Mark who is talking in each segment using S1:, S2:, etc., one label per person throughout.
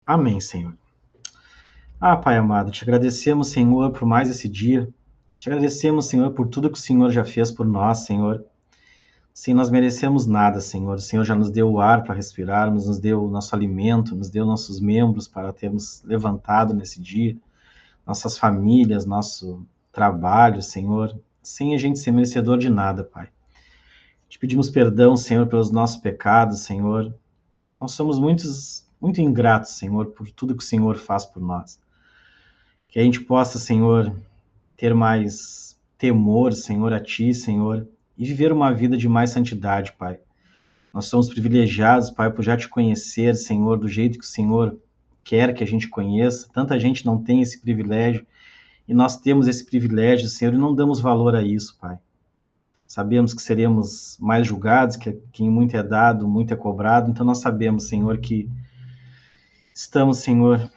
S1: Amém, Senhor. Pai amado, te agradecemos, Senhor, por mais esse dia. Te agradecemos, Senhor, por tudo que o Senhor já fez por nós, Senhor. Sem nós merecemos nada, Senhor. O Senhor já nos deu o ar para respirarmos, nos deu o nosso alimento, nos deu nossos membros para termos levantado nesse dia, nossas famílias, nosso trabalho, Senhor, sem a gente ser merecedor de nada, Pai. Te pedimos perdão, Senhor, pelos nossos pecados, Senhor. Nós somos muito ingratos, Senhor, por tudo que o Senhor faz por nós. Que a gente possa, Senhor, ter mais temor, Senhor, a Ti, Senhor, e viver uma vida de mais santidade, Pai. Nós somos privilegiados, Pai, por já Te conhecer, Senhor, do jeito que o Senhor quer que a gente conheça. Tanta gente não tem esse privilégio, e nós temos esse privilégio, Senhor, e não damos valor a isso, Pai. Sabemos que seremos mais julgados, que quem muito é dado, muito é cobrado, então nós sabemos, Senhor, que estamos, Senhor,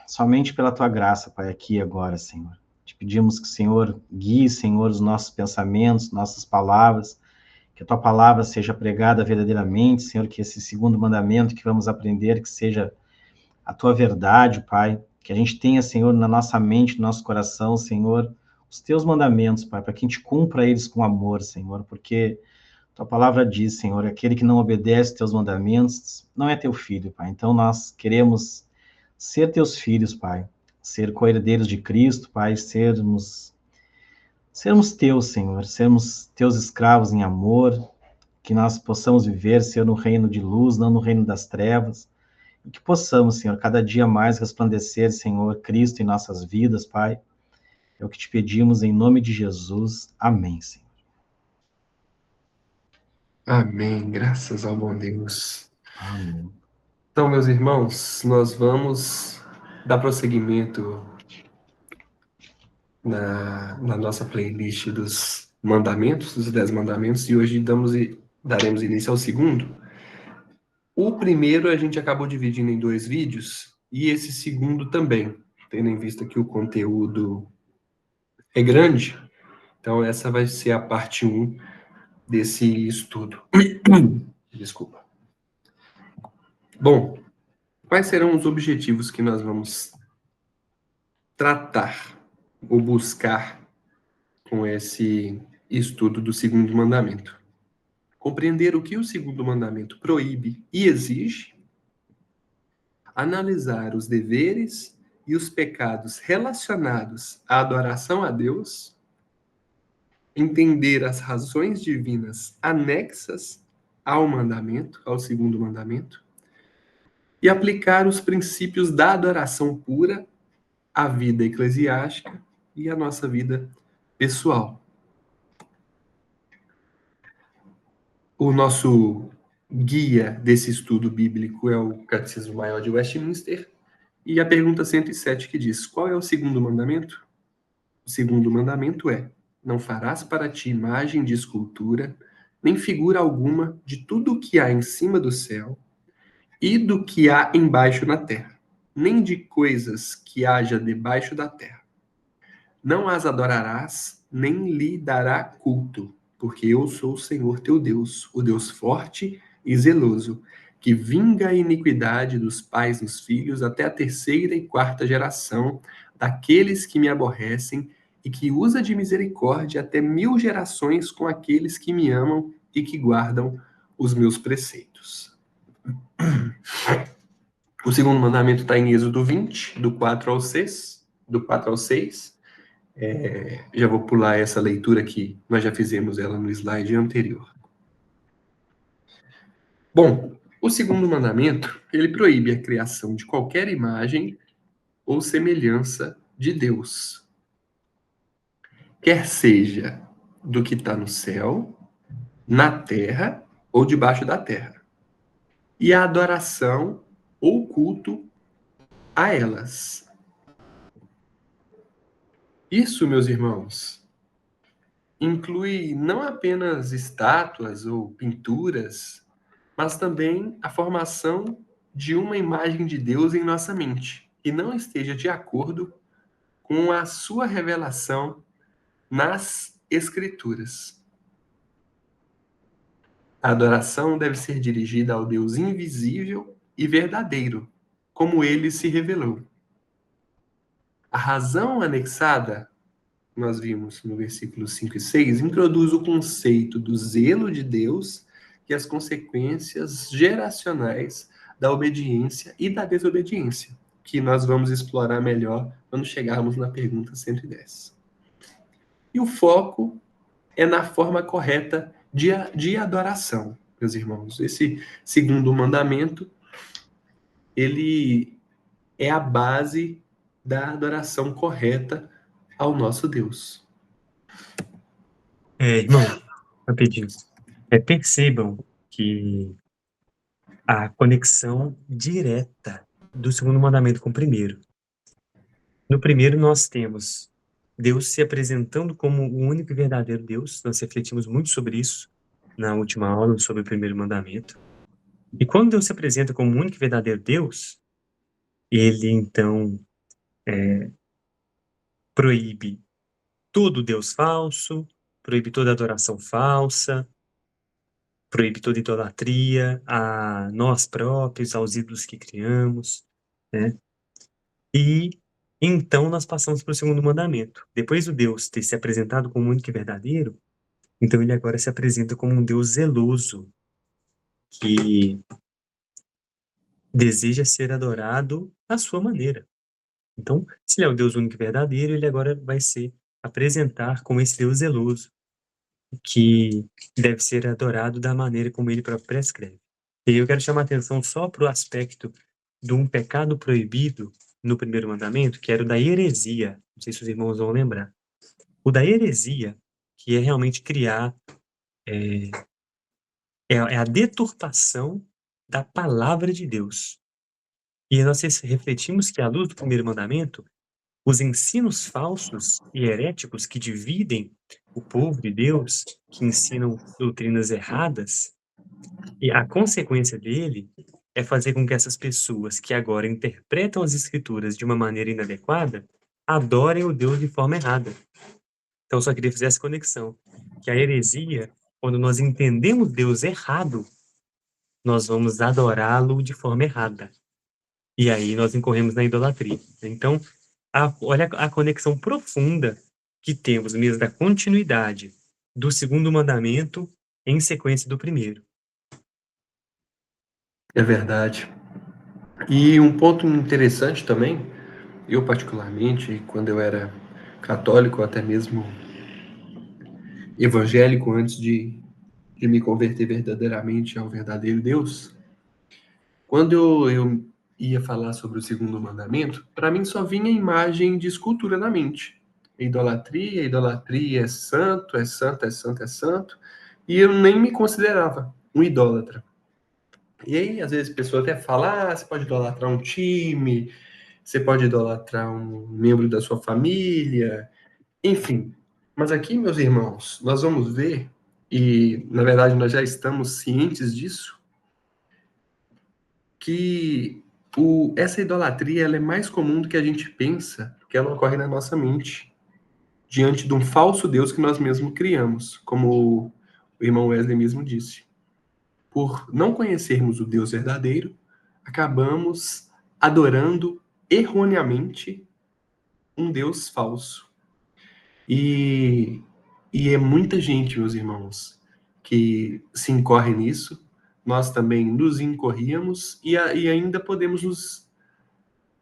S1: somente pela tua graça, Pai, aqui e agora, Senhor. Te pedimos que o Senhor guie, Senhor, os nossos pensamentos, nossas palavras, que a tua palavra seja pregada verdadeiramente, Senhor, que esse segundo mandamento que vamos aprender, que seja a tua verdade, Pai, que a gente tenha, Senhor, na nossa mente, no nosso coração, Senhor, os teus mandamentos, Pai, para que a gente cumpra eles com amor, Senhor, porque tua palavra diz, Senhor, aquele que não obedece teus mandamentos não é teu filho, Pai. Então nós queremos ser teus filhos, Pai, ser co-herdeiros de Cristo, Pai, sermos teus, Senhor, sermos teus escravos em amor, que nós possamos viver, Senhor, no reino de luz, não no reino das trevas, e que possamos, Senhor, cada dia mais resplandecer, Senhor, Cristo em nossas vidas, Pai. É o que te pedimos em nome de Jesus. Amém, Senhor.
S2: Amém, graças ao bom Deus.
S1: Amém.
S2: Então, meus irmãos, nós vamos dar prosseguimento na nossa playlist dos mandamentos, dos 10 mandamentos, e hoje daremos início ao segundo. O primeiro a gente acabou dividindo em 2 vídeos, e esse segundo também, tendo em vista que o conteúdo é grande, então essa vai ser a parte 1 desse estudo. Desculpa. Bom, quais serão os objetivos que nós vamos tratar ou buscar com esse estudo do segundo mandamento? Compreender o que o segundo mandamento proíbe e exige, analisar os deveres e os pecados relacionados à adoração a Deus, entender as razões divinas anexas ao mandamento, ao segundo mandamento, e aplicar os princípios da adoração pura à vida eclesiástica e à nossa vida pessoal. O nosso guia desse estudo bíblico é o Catecismo Maior de Westminster, e a pergunta 107 que diz: qual é o segundo mandamento? O segundo mandamento é: não farás para ti imagem de escultura, nem figura alguma de tudo o que há em cima do céu e do que há embaixo na terra, nem de coisas que haja debaixo da terra. Não as adorarás, nem lhe dará culto, porque eu sou o Senhor teu Deus, o Deus forte e zeloso, que vinga a iniquidade dos pais nos filhos até a terceira e quarta geração daqueles que me aborrecem, e que usa de misericórdia até 1000 gerações com aqueles que me amam e que guardam os meus preceitos. O segundo mandamento está em Êxodo 20, do 4 ao 6, do 4 ao 6. Já vou pular essa leitura aqui, nós já fizemos ela no slide anterior. Bom, o segundo mandamento, ele proíbe a criação de qualquer imagem ou semelhança de Deus, quer seja do que está no céu, na terra ou debaixo da terra, e a adoração ou culto a elas. Isso, meus irmãos, inclui não apenas estátuas ou pinturas, mas também a formação de uma imagem de Deus em nossa mente, que não esteja de acordo com a sua revelação nas Escrituras. A adoração deve ser dirigida ao Deus invisível e verdadeiro, como ele se revelou. A razão anexada, nós vimos no versículos 5 e 6, introduz o conceito do zelo de Deus e as consequências geracionais da obediência e da desobediência, que nós vamos explorar melhor quando chegarmos na pergunta 110. E o foco é na forma correta de adoração, meus irmãos. Esse segundo mandamento, ele é a base da adoração correta ao nosso Deus.
S3: Irmão, rapidinho. Percebam que a conexão direta do segundo mandamento com o primeiro. No primeiro, nós temos Deus se apresentando como o único e verdadeiro Deus. Nós refletimos muito sobre isso na última aula, sobre o primeiro mandamento. E quando Deus se apresenta como o único e verdadeiro Deus, ele, então, proíbe todo Deus falso, proíbe toda adoração falsa, proíbe toda idolatria a nós próprios, aos ídolos que criamos, né? E então nós passamos para o segundo mandamento. Depois do Deus ter se apresentado como único e verdadeiro, então ele agora se apresenta como um Deus zeloso, que deseja ser adorado à sua maneira. Então, se ele é o Deus único e verdadeiro, ele agora vai se apresentar como esse Deus zeloso, que deve ser adorado da maneira como ele próprio prescreve. E eu quero chamar a atenção só para o aspecto de um pecado proibido no primeiro mandamento, que era o da heresia. Não sei se os irmãos vão lembrar. O da heresia, que é realmente criar, é a deturpação da palavra de Deus. E nós refletimos que, à luz do primeiro mandamento, os ensinos falsos e heréticos que dividem o povo de Deus, que ensinam doutrinas erradas, e a consequência dele é fazer com que essas pessoas que agora interpretam as escrituras de uma maneira inadequada, adorem o Deus de forma errada. Então, eu só queria fazer essa conexão, que a heresia, quando nós entendemos Deus errado, nós vamos adorá-lo de forma errada. E aí nós incorremos na idolatria. Então, olha a conexão profunda que temos mesmo da continuidade do segundo mandamento em sequência do primeiro.
S2: É verdade. E um ponto interessante também, eu particularmente, quando eu era católico, até mesmo evangélico, antes de me converter verdadeiramente ao verdadeiro Deus, quando eu ia falar sobre o segundo mandamento, para mim só vinha imagem de escultura na mente. Idolatria, idolatria é santo, é santo, é santo, é santo, e eu nem me considerava um idólatra. E aí, às vezes, a pessoa até fala, você pode idolatrar um time, você pode idolatrar um membro da sua família, enfim. Mas aqui, meus irmãos, nós vamos ver, e na verdade nós já estamos cientes disso, que essa idolatria ela é mais comum do que a gente pensa, porque ela ocorre na nossa mente, diante de um falso Deus que nós mesmos criamos, como o irmão Wesley mesmo disse. Por não conhecermos o Deus verdadeiro, acabamos adorando erroneamente um Deus falso. E é muita gente, meus irmãos, que se incorre nisso. Nós também nos incorríamos e ainda podemos nos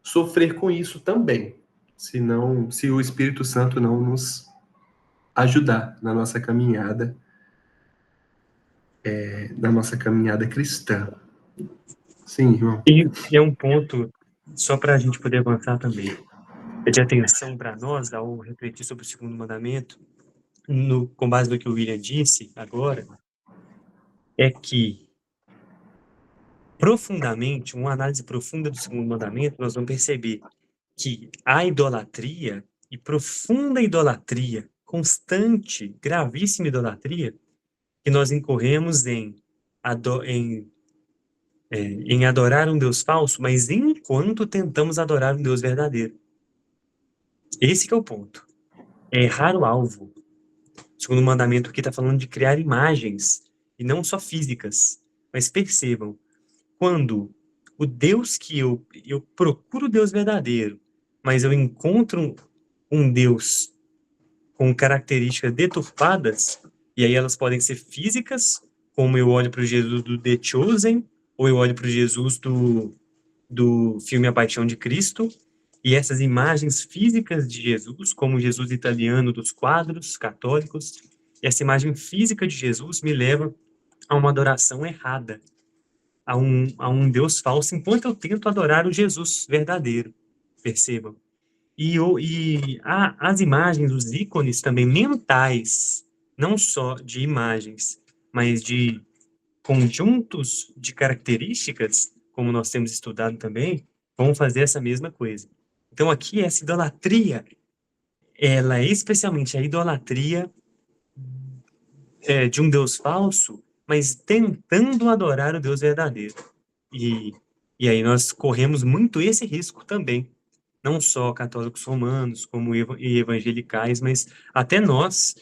S2: sofrer com isso também, se o Espírito Santo não nos ajudar na nossa caminhada, cristã. Sim, irmão.
S3: E é um ponto, só para a gente poder avançar também, de atenção para nós ao refletir sobre o segundo mandamento, com base no que o William disse agora, é que profundamente, uma análise profunda do segundo mandamento, nós vamos perceber que a idolatria, e profunda idolatria, constante, gravíssima idolatria, que nós incorremos em adorar um Deus falso, mas enquanto tentamos adorar um Deus verdadeiro. Esse que é o ponto. É errar o alvo. O segundo mandamento aqui está falando de criar imagens, e não só físicas. Mas percebam, quando o Deus que eu procuro o Deus verdadeiro, mas eu encontro um Deus com características deturpadas, e aí elas podem ser físicas, como eu olho para o Jesus do The Chosen, ou eu olho para o Jesus do filme A Paixão de Cristo, e essas imagens físicas de Jesus, como o Jesus italiano dos quadros católicos, essa imagem física de Jesus me leva a uma adoração errada, a um Deus falso, enquanto eu tento adorar o Jesus verdadeiro, percebam. As imagens, os ícones também mentais, não só de imagens, mas de conjuntos de características, como nós temos estudado também, vão fazer essa mesma coisa. Então aqui essa idolatria, ela é especialmente a idolatria de um Deus falso, mas tentando adorar o Deus verdadeiro. E aí nós corremos muito esse risco também, não só católicos romanos, como evangelicais, mas até nós,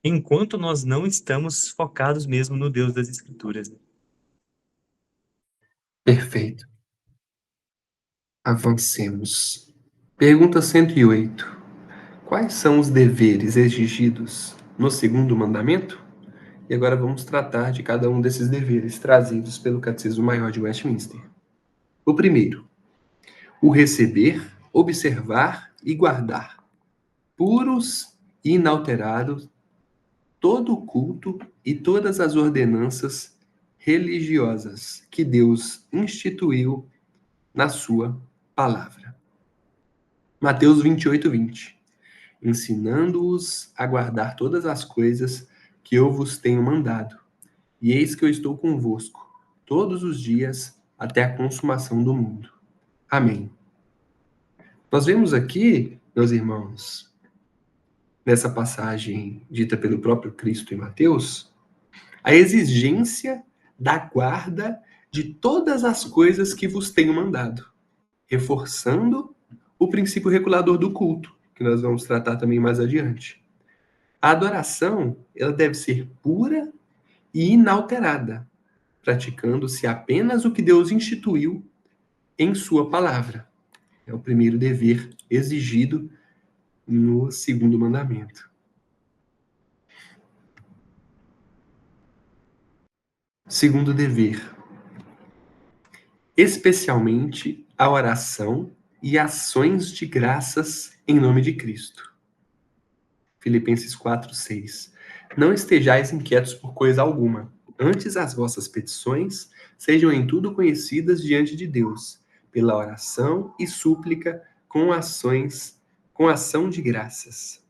S3: enquanto nós não estamos focados mesmo no Deus das Escrituras. Né?
S2: Perfeito. Avancemos. Pergunta 108. Quais são os deveres exigidos no segundo mandamento? E agora vamos tratar de cada um desses deveres trazidos pelo Catecismo Maior de Westminster. O primeiro, o receber, observar e guardar, puros e inalterados, todo o culto e todas as ordenanças religiosas que Deus instituiu na sua palavra. Mateus 28:20. Ensinando-os a guardar todas as coisas que eu vos tenho mandado. E eis que eu estou convosco todos os dias até a consumação do mundo. Amém. Nós vemos aqui, meus irmãos, nessa passagem dita pelo próprio Cristo em Mateus, a exigência da guarda de todas as coisas que vos tenho mandado, reforçando o princípio regulador do culto, que nós vamos tratar também mais adiante. A adoração, ela deve ser pura e inalterada, praticando-se apenas o que Deus instituiu em sua palavra. É o primeiro dever exigido no segundo mandamento. Segundo dever, especialmente a oração e ações de graças em nome de Cristo. Filipenses 4:6. Não estejais inquietos por coisa alguma, antes as vossas petições sejam em tudo conhecidas diante de Deus, pela oração e súplica com ação de graças.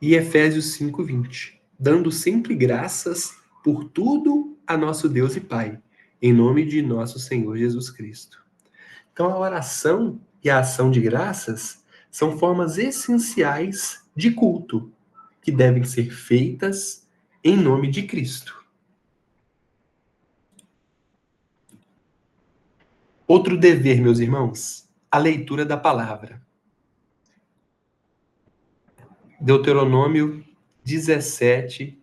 S2: E Efésios 5:20. Dando sempre graças por tudo a nosso Deus e Pai, em nome de nosso Senhor Jesus Cristo. Então a oração e a ação de graças são formas essenciais de culto, que devem ser feitas em nome de Cristo. Outro dever, meus irmãos, a leitura da palavra. Deuteronômio 17,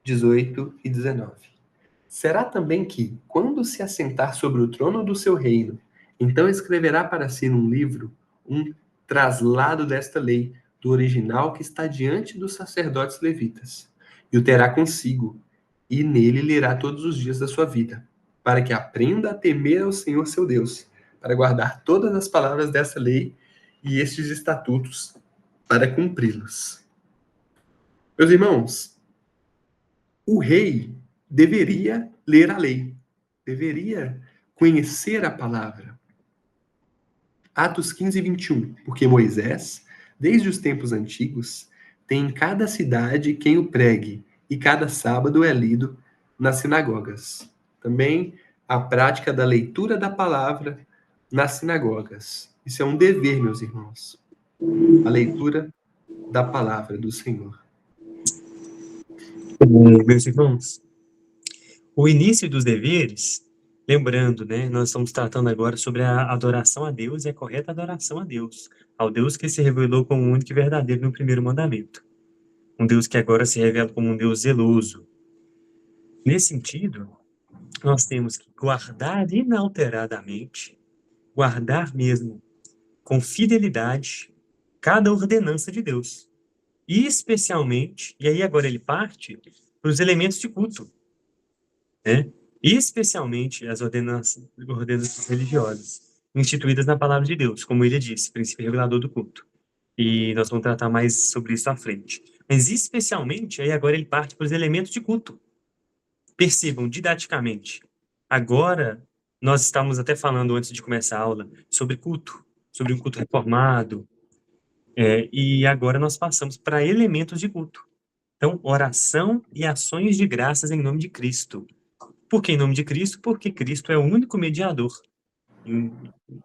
S2: 18 e 19. Será também que, quando se assentar sobre o trono do seu reino, então escreverá para si num livro um traslado desta lei, do original que está diante dos sacerdotes levitas, e o terá consigo, e nele lerá todos os dias da sua vida, para que aprenda a temer ao Senhor seu Deus, para guardar todas as palavras dessa lei e estes estatutos, para cumpri-los. Meus irmãos, o rei deveria ler a lei, deveria conhecer a palavra. Atos 15:21. Porque Moisés, desde os tempos antigos, tem em cada cidade quem o pregue, e cada sábado é lido nas sinagogas. Também a prática da leitura da palavra nas sinagogas. Isso é um dever, meus irmãos. A leitura da palavra do Senhor.
S3: Meus irmãos, o início dos deveres, lembrando, né, nós estamos tratando agora sobre a adoração a Deus e a correta adoração a Deus, ao Deus que se revelou como único e verdadeiro no primeiro mandamento. Um Deus que agora se revela como um Deus zeloso. Nesse sentido, nós temos que guardar inalteradamente, guardar mesmo com fidelidade cada ordenança de Deus. E especialmente, e aí agora ele parte para os elementos de culto, né? Especialmente as ordenanças religiosas, instituídas na palavra de Deus, como ele disse, princípio regulador do culto. E nós vamos tratar mais sobre isso à frente. Mas especialmente, aí agora ele parte para os elementos de culto. Percebam didaticamente. Agora, nós estávamos até falando antes de começar a aula sobre culto, sobre um culto reformado, e agora nós passamos para elementos de culto. Então, oração e ações de graças em nome de Cristo. Por que em nome de Cristo? Porque Cristo é o único mediador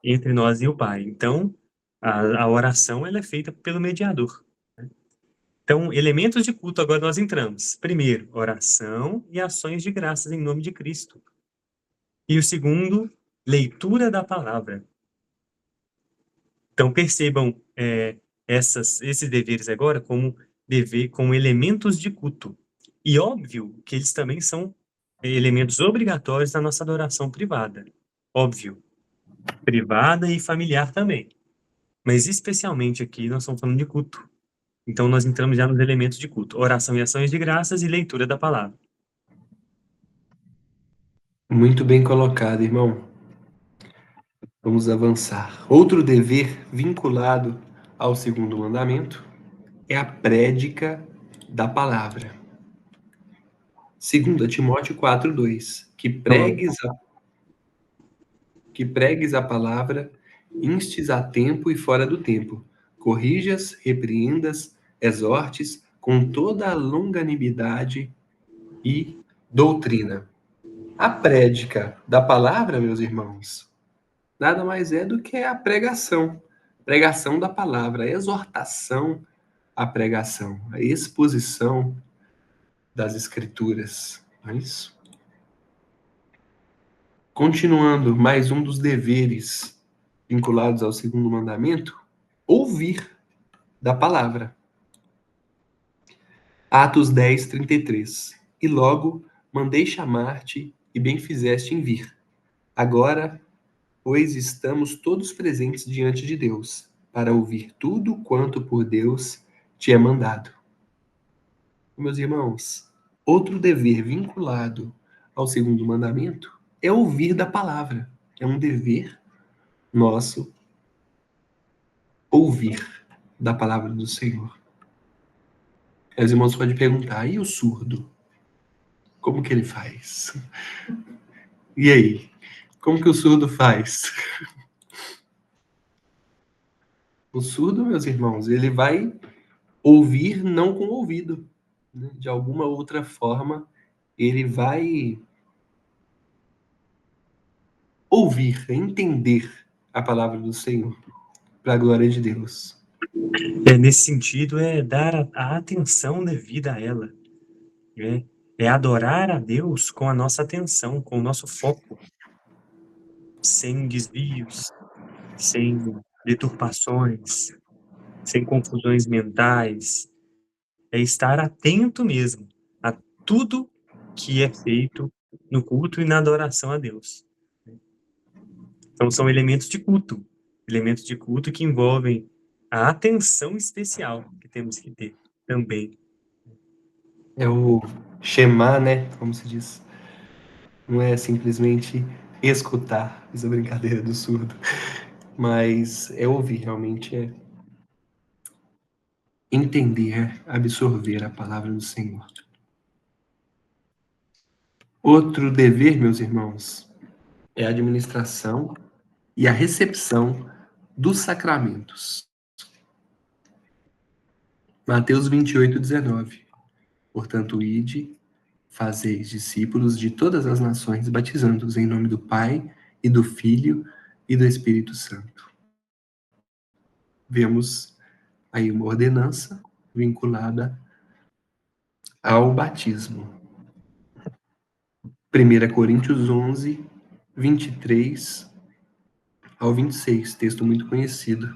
S3: entre nós e o Pai. Então, a oração ela é feita pelo mediador. Então, elementos de culto, agora nós entramos. Primeiro, oração e ações de graças em nome de Cristo. E o segundo, leitura da palavra. Então, percebam esses deveres agora como elementos de culto. E óbvio que eles também são elementos obrigatórios da nossa adoração privada. Óbvio. Privada e familiar também. Mas especialmente aqui nós estamos falando de culto. Então nós entramos já nos elementos de culto. Oração e ações de graças e leitura da palavra.
S2: Muito bem colocado, irmão. Vamos avançar. Outro dever vinculado ao segundo mandamento é a prédica da palavra. 2 Timóteo 4:2, que pregues a palavra, instes a tempo e fora do tempo, corrijas, repreendas, exortes com toda a longanimidade e doutrina. A prédica da palavra, meus irmãos, nada mais é do que a pregação da palavra, a exortação à pregação, a exposição das escrituras, não é isso? Continuando, mais um dos deveres vinculados ao segundo mandamento, ouvir da palavra. Atos 10:33. E logo mandei chamar-te, e bem fizeste em vir. Agora, pois estamos todos presentes diante de Deus, para ouvir tudo quanto por Deus te é mandado. Meus irmãos, outro dever vinculado ao segundo mandamento é ouvir da palavra. É um dever nosso ouvir da palavra do Senhor. Os irmãos podem perguntar, e o surdo? Como que ele faz? E aí? Como que o surdo faz? O surdo, meus irmãos, ele vai ouvir não com o ouvido, né? De alguma outra forma, ele vai ouvir, entender a palavra do Senhor, para a glória de Deus.
S3: Nesse sentido, dar a atenção devida a ela. É adorar a Deus com a nossa atenção, com o nosso foco, sem desvios, sem deturpações, sem confusões mentais. É estar atento mesmo a tudo que é feito no culto e na adoração a Deus. Então, são elementos de culto que envolvem a atenção especial que temos que ter também.
S2: É o Shema, né? Como se diz. Não é simplesmente escutar, essa brincadeira do surdo, mas é ouvir, realmente é entender, absorver a palavra do Senhor. Outro dever, meus irmãos, é a administração e a recepção dos sacramentos. Mateus 28:19. Portanto, ide, fazeis discípulos de todas as nações, batizando-os em nome do Pai e do Filho e do Espírito Santo. Vemos aí uma ordenança vinculada ao batismo. 1 Coríntios 11, 23 ao 26, texto muito conhecido,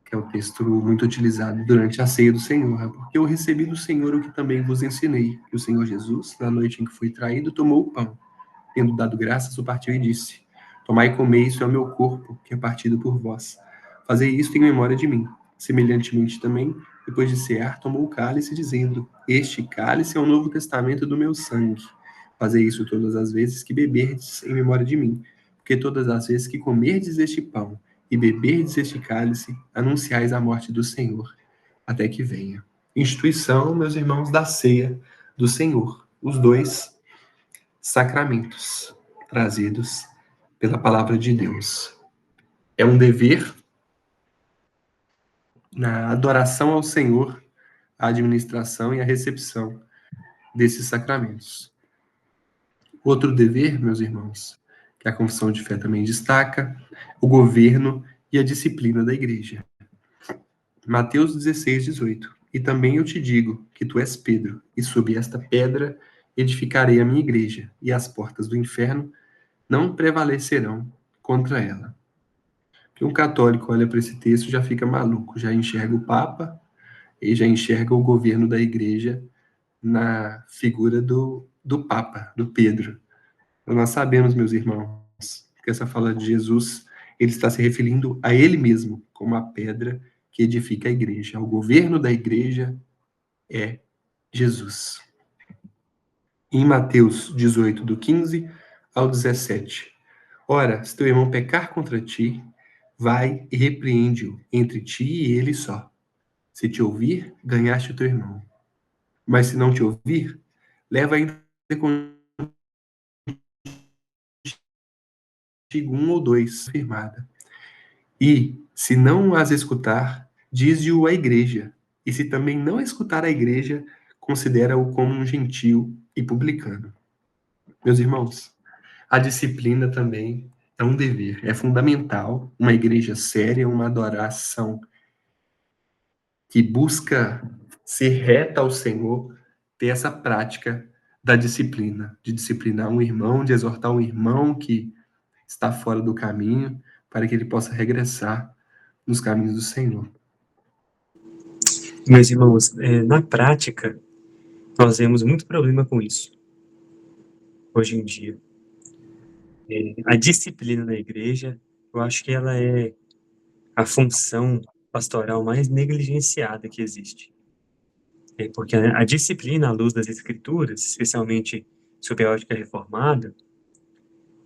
S2: que é o texto muito utilizado durante a ceia do Senhor. Porque eu recebi do Senhor o que também vos ensinei, que o Senhor Jesus, na noite em que foi traído, tomou o pão tendo dado graças, o partiu e disse: Tomai e comei, isso é o meu corpo, que é partido por vós. Fazei isto em memória de mim. Semelhantemente também, depois de cear, tomou o cálice, dizendo: Este cálice é o novo testamento do meu sangue. Fazei isso todas as vezes que beberdes em memória de mim. Porque todas as vezes que comerdes este pão e beberdes este cálice, anunciais a morte do Senhor, até que venha. Instituição, meus irmãos, da ceia do Senhor. Os dois sacramentos trazidos pela palavra de Deus. É um dever na adoração ao Senhor, a administração e a recepção desses sacramentos. Outro dever, meus irmãos, que a confissão de fé também destaca, o governo e a disciplina da igreja. Mateus 16, 18. E também eu te digo que tu és Pedro, e sob esta pedra edificarei a minha igreja, e as portas do inferno não prevalecerão contra ela. Que um católico olha para esse texto e já fica maluco, já enxerga o Papa e já enxerga o governo da igreja na figura do Papa, do Pedro. Então, nós sabemos, meus irmãos, que essa fala de Jesus, ele está se referindo a ele mesmo, como a pedra que edifica a igreja. O governo da igreja é Jesus. Em Mateus 18, do 15 ao 17. Ora, se teu irmão pecar contra ti, vai e repreende-o entre ti e ele só. Se te ouvir, ganhaste o teu irmão. Mas se não te ouvir, leva ainda contigo um ou dois, firmada. E, se não as escutar, dize-o à igreja. E se também não escutar a igreja, considera-o como um gentio e publicano. Meus irmãos, a disciplina também é um dever, é fundamental. Uma igreja séria, uma adoração que busca ser reta ao Senhor, ter essa prática da disciplina, de disciplinar um irmão, de exortar um irmão que está fora do caminho, para que ele possa regressar nos caminhos do Senhor.
S3: Meus irmãos, na prática, nós vemos muito problema com isso, hoje em dia. A disciplina da igreja, eu acho que ela é a função pastoral mais negligenciada que existe. Porque a disciplina, à luz das Escrituras, especialmente sob a ótica reformada,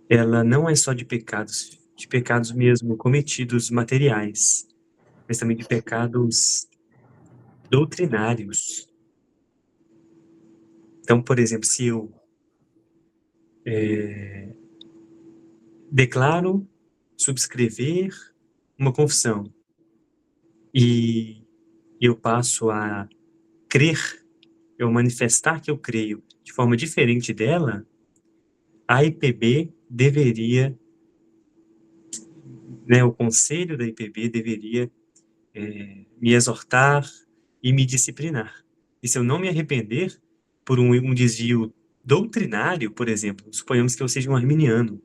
S3: ela não é só de pecados mesmo cometidos materiais, mas também de pecados doutrinários. Então, por exemplo, se eu declaro subscrever uma confissão e eu passo a crer, eu manifestar que eu creio de forma diferente dela, a IPB deveria, o conselho da IPB deveria me exortar e me disciplinar. E se eu não me arrepender por um desvio doutrinário, por exemplo, suponhamos que eu seja um arminiano,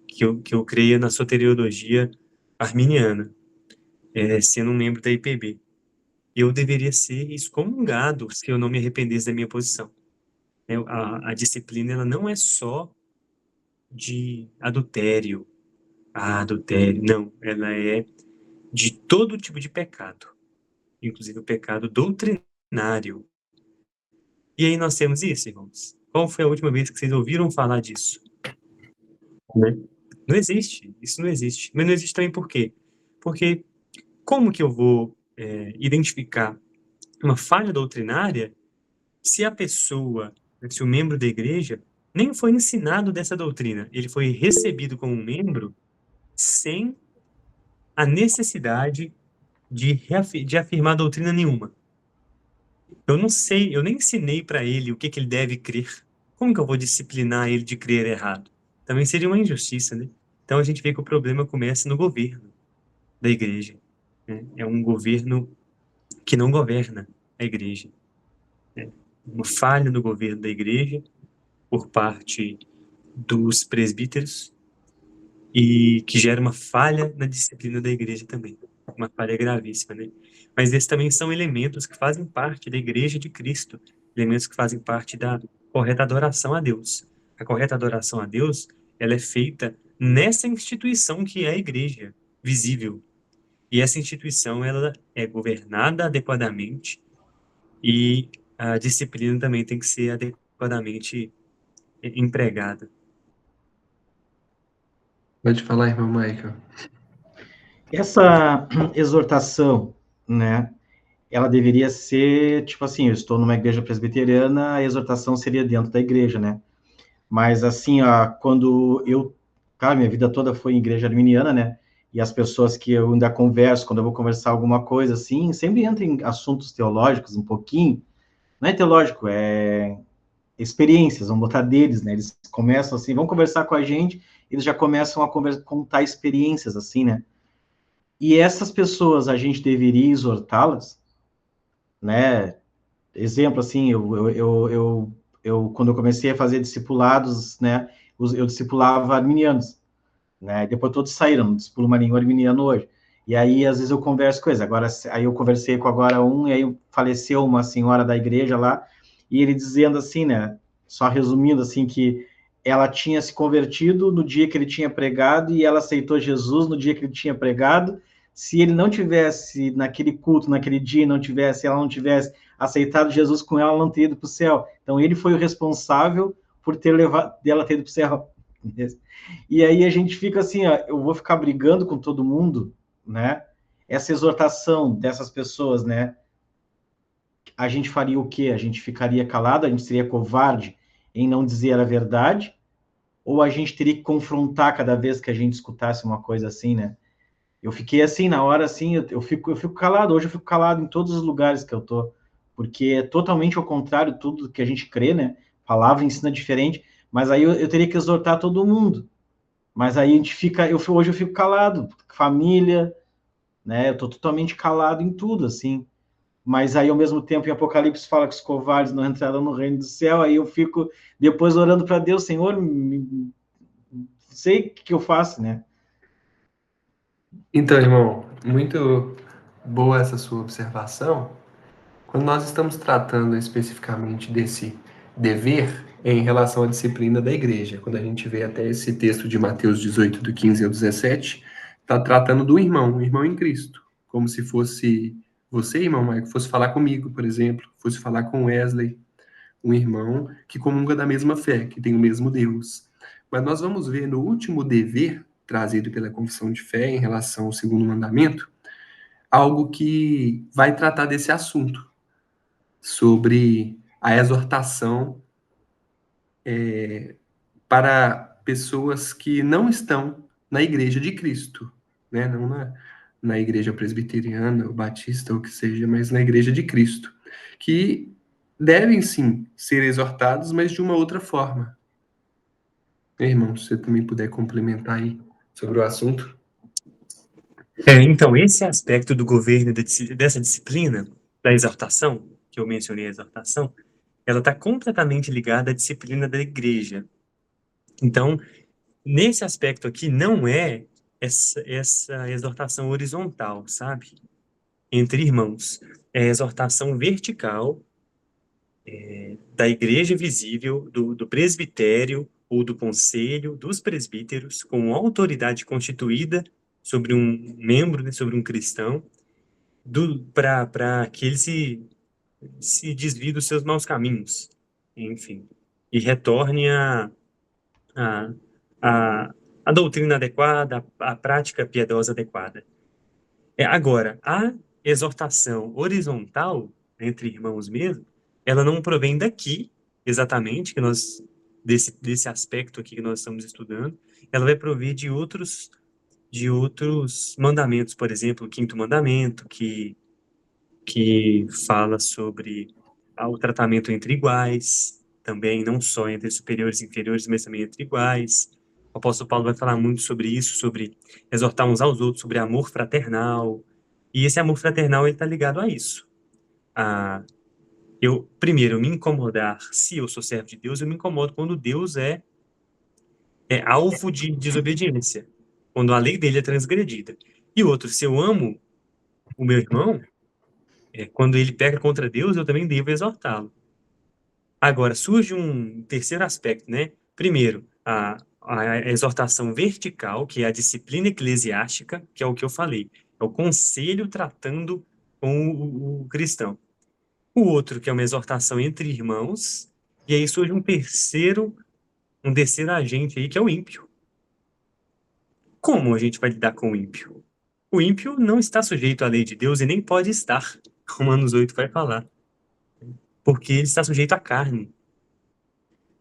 S3: que eu creia na soteriologia arminiana, sendo um membro da IPB. Eu deveria ser excomungado se eu não me arrependesse da minha posição. A disciplina ela não é só de adultério. Não. Ela é de todo tipo de pecado, inclusive o pecado doutrinário. E aí nós temos isso, irmãos. Qual foi a última vez que vocês ouviram falar disso? Né? Não existe, isso não existe. Mas não existe também por quê? Porque como que eu vou identificar uma falha doutrinária se a pessoa, se o membro da igreja, nem foi ensinado dessa doutrina? Ele foi recebido como um membro sem a necessidade de afirmar doutrina nenhuma. Eu não sei, eu nem ensinei para ele o que ele deve crer. Como que eu vou disciplinar ele de crer errado? Também seria uma injustiça, né? Então a gente vê que o problema começa no governo da igreja, né? É um governo que não governa a igreja. Uma falha no governo da igreja por parte dos presbíteros e que gera uma falha na disciplina da igreja também. Uma falha gravíssima, né? Mas esses também são elementos que fazem parte da igreja de Cristo, elementos que fazem parte da correta adoração a Deus. a correta adoração a Deus, ela é feita nessa instituição que é a igreja visível. E essa instituição, ela é governada adequadamente e a disciplina também tem que ser adequadamente empregada.
S2: Pode falar, irmão Michael.
S1: Essa exortação, né, ela deveria ser, tipo assim, eu estou numa igreja presbiteriana, a exortação seria dentro da igreja, né? Mas, assim, quando cara, minha vida toda foi em igreja arminiana, né? E as pessoas que eu ainda converso, quando eu vou conversar alguma coisa, assim, sempre entra em assuntos teológicos um pouquinho. Não é teológico, é experiências, vamos botar deles, né? Eles começam assim, vão conversar com a gente, eles já começam a contar experiências, assim, né? E essas pessoas, a gente deveria exortá-las, né? Exemplo, assim, quando eu comecei a fazer discipulados, né? Eu discipulava arminianos, né? Depois todos saíram, não discipulo mais nenhum arminiano hoje. E aí, às vezes, eu converso com eles. Agora, aí eu conversei com agora e aí faleceu uma senhora da igreja lá, e ele dizendo assim, né? Só resumindo, assim, que ela tinha se convertido no dia que ele tinha pregado e ela aceitou Jesus no dia que ele tinha pregado. Se ele não tivesse naquele culto, naquele dia, ela não tivesse aceitado Jesus com ela, não teria ido para o céu. Então, ele foi o responsável por ter levado dela ter ido para o céu. E aí a gente fica assim, ó, eu vou ficar brigando com todo mundo, né? Essa exortação dessas pessoas, né? A gente faria o quê? A gente ficaria calado? A gente seria covarde em não dizer a verdade? Ou a gente teria que confrontar cada vez que a gente escutasse uma coisa assim, né? Eu fiquei assim, na hora, assim, eu fico calado. Hoje eu fico calado em todos os lugares que eu tô, porque é totalmente ao contrário de tudo que a gente crê, né? Palavra ensina diferente, mas aí eu teria que exortar todo mundo. Mas aí a gente fica, hoje eu fico calado, família, né? Eu tô totalmente calado em tudo, assim. Mas aí, ao mesmo tempo, em Apocalipse fala que os covardes não entrarão no reino do céu, aí eu fico depois orando para Deus, Senhor, sei o que eu faço, né?
S2: Então, irmão, muito boa essa sua observação. Quando nós estamos tratando especificamente desse dever em relação à disciplina da igreja, quando a gente vê até esse texto de Mateus 18, do 15 ao 17, está tratando do irmão, o irmão em Cristo, como se fosse você, irmão Maico, fosse falar comigo, por exemplo, fosse falar com Wesley, um irmão que comunga da mesma fé, que tem o mesmo Deus. Mas nós vamos ver no último dever trazido pela confissão de fé em relação ao segundo mandamento, algo que vai tratar desse assunto, sobre a exortação para pessoas que não estão na igreja de Cristo, né? Não na igreja presbiteriana, ou batista, ou o que seja, mas na igreja de Cristo, que devem sim ser exortados, mas de uma outra forma. Irmão, se você também puder complementar aí sobre o assunto.
S3: Então, esse aspecto do governo dessa disciplina, da exortação, que eu mencionei a exortação, ela está completamente ligada à disciplina da igreja. Então, nesse aspecto aqui, não é essa exortação horizontal, sabe? Entre irmãos. É a exortação vertical da igreja visível, do presbitério ou do conselho dos presbíteros, com autoridade constituída sobre um membro, né, sobre um cristão, para que ele se desvie dos seus maus caminhos, enfim, e retorne a, a, a doutrina adequada, a prática piedosa adequada. Agora, a exortação horizontal entre irmãos mesmo, ela não provém daqui, exatamente, que nós desse aspecto aqui que nós estamos estudando, ela vai provir de outros mandamentos, por exemplo, o quinto mandamento, que fala sobre o tratamento entre iguais, também não só entre superiores e inferiores, mas também entre iguais. O apóstolo Paulo vai falar muito sobre isso, sobre exortar uns aos outros, sobre amor fraternal. E esse amor fraternal ele está ligado a isso. A primeiro, me incomodar, se eu sou servo de Deus, eu me incomodo quando Deus é alvo de desobediência, quando a lei dele é transgredida. E outro, se eu amo o meu irmão, quando ele peca contra Deus, eu também devo exortá-lo. Agora, surge um terceiro aspecto, né? primeiro, a exortação vertical, que é a disciplina eclesiástica, que é o que eu falei, é o conselho tratando com o cristão. O outro, que é uma exortação entre irmãos, e aí surge um terceiro agente aí, que é o ímpio. Como a gente vai lidar com o ímpio? O ímpio não está sujeito à lei de Deus e nem pode estar, Romanos 8 vai falar, porque ele está sujeito à carne.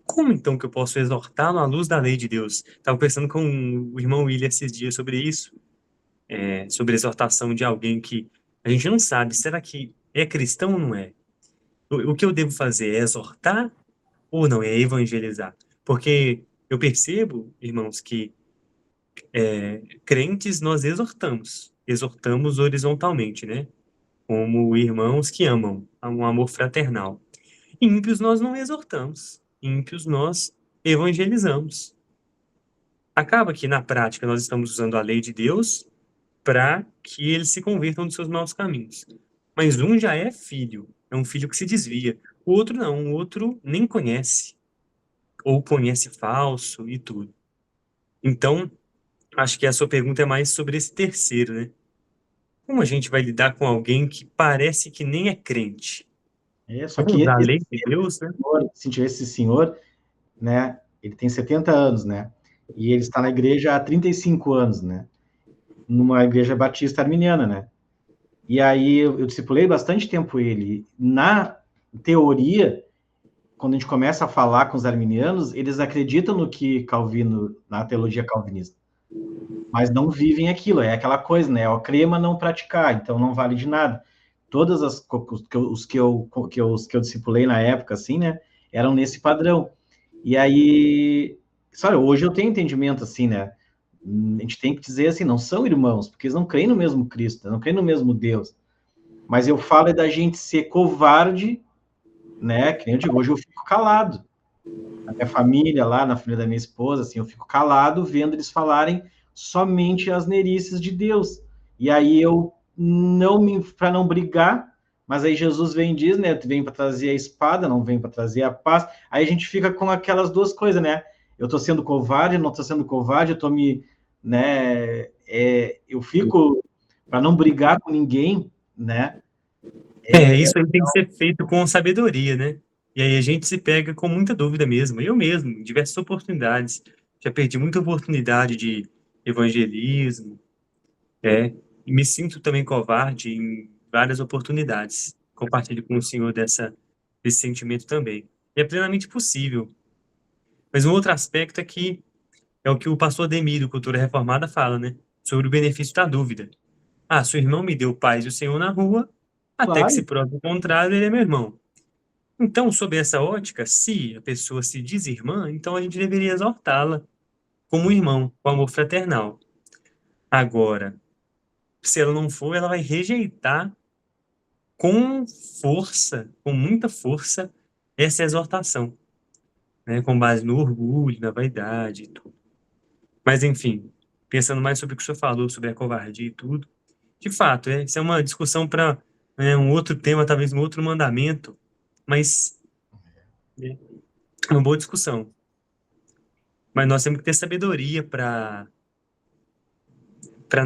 S3: Como então que eu posso exortá-lo à luz da lei de Deus? Estava conversando com o irmão William esses dias sobre isso, sobre a exortação de alguém que a gente não sabe, será que é cristão ou não é? O que eu devo fazer é exortar ou não? É evangelizar? Porque eu percebo, irmãos, que crentes nós exortamos horizontalmente, né? Como irmãos que amam, há um amor fraternal. Ímpios nós não exortamos, ímpios nós evangelizamos. Acaba que, na prática, nós estamos usando a lei de Deus para que eles se convertam dos seus maus caminhos. Mas um já é filho, é um filho que se desvia. O outro não, o outro nem conhece, ou conhece falso e tudo. Então, acho que a sua pergunta é mais sobre esse terceiro, né? Como a gente vai lidar com alguém que parece que nem é crente?
S1: Só
S3: Vamos
S1: que
S3: usar a lei de Deus, né?
S1: esse senhor, né, ele tem 70 anos, né, e ele está na igreja há 35 anos, né, numa igreja batista arminiana, né, e aí eu discipulei bastante tempo ele. Na teoria, quando a gente começa a falar com os arminianos, eles acreditam no que Calvino, na teologia calvinista, mas não vivem aquilo, é aquela coisa, né, ó, crer, mas não praticar, então não vale de nada. Todas os que eu discipulei na época, assim, né, eram nesse padrão. E aí, sabe, hoje eu tenho entendimento, assim, né, a gente tem que dizer assim, não são irmãos, porque eles não creem no mesmo Cristo, não creem no mesmo Deus. Mas eu falo é da gente ser covarde, né, que nem eu digo, hoje eu fico calado. Na minha família lá, na família da minha esposa, assim, eu fico calado vendo eles falarem somente as asneirices de Deus. E aí eu para não brigar, mas aí Jesus vem e diz, né, vem para trazer a espada, não vem para trazer a paz. Aí a gente fica com aquelas duas coisas, né? Eu tô sendo covarde, não tô sendo covarde, eu tô me, né, eu fico para não brigar com ninguém, né?
S3: Isso aí tem que ser feito com sabedoria, né? E aí a gente se pega com muita dúvida mesmo. Eu mesmo, em diversas oportunidades, já perdi muita oportunidade de evangelismo, e me sinto também covarde em várias oportunidades. Compartilho com o senhor desse sentimento também. E é plenamente possível. Mas um outro aspecto é que é o que o pastor Ademir, do Cultura Reformada, fala, né? Sobre o benefício da dúvida. Ah, seu irmão me deu paz e o Senhor na rua, até que se
S1: Vai.
S3: prove o contrário, ele é meu irmão. Então, sob essa ótica, se a pessoa se diz irmã, então a gente deveria exortá-la como irmão, com amor fraternal. Agora, se ela não for, ela vai rejeitar com força, com muita força, essa exortação, né? Com base no orgulho, na vaidade e tudo. Mas, enfim, pensando mais sobre o que o senhor falou, sobre a covardia e tudo, de fato, isso é uma discussão para um outro tema, talvez um outro mandamento, mas é uma boa discussão. Mas nós temos que ter sabedoria para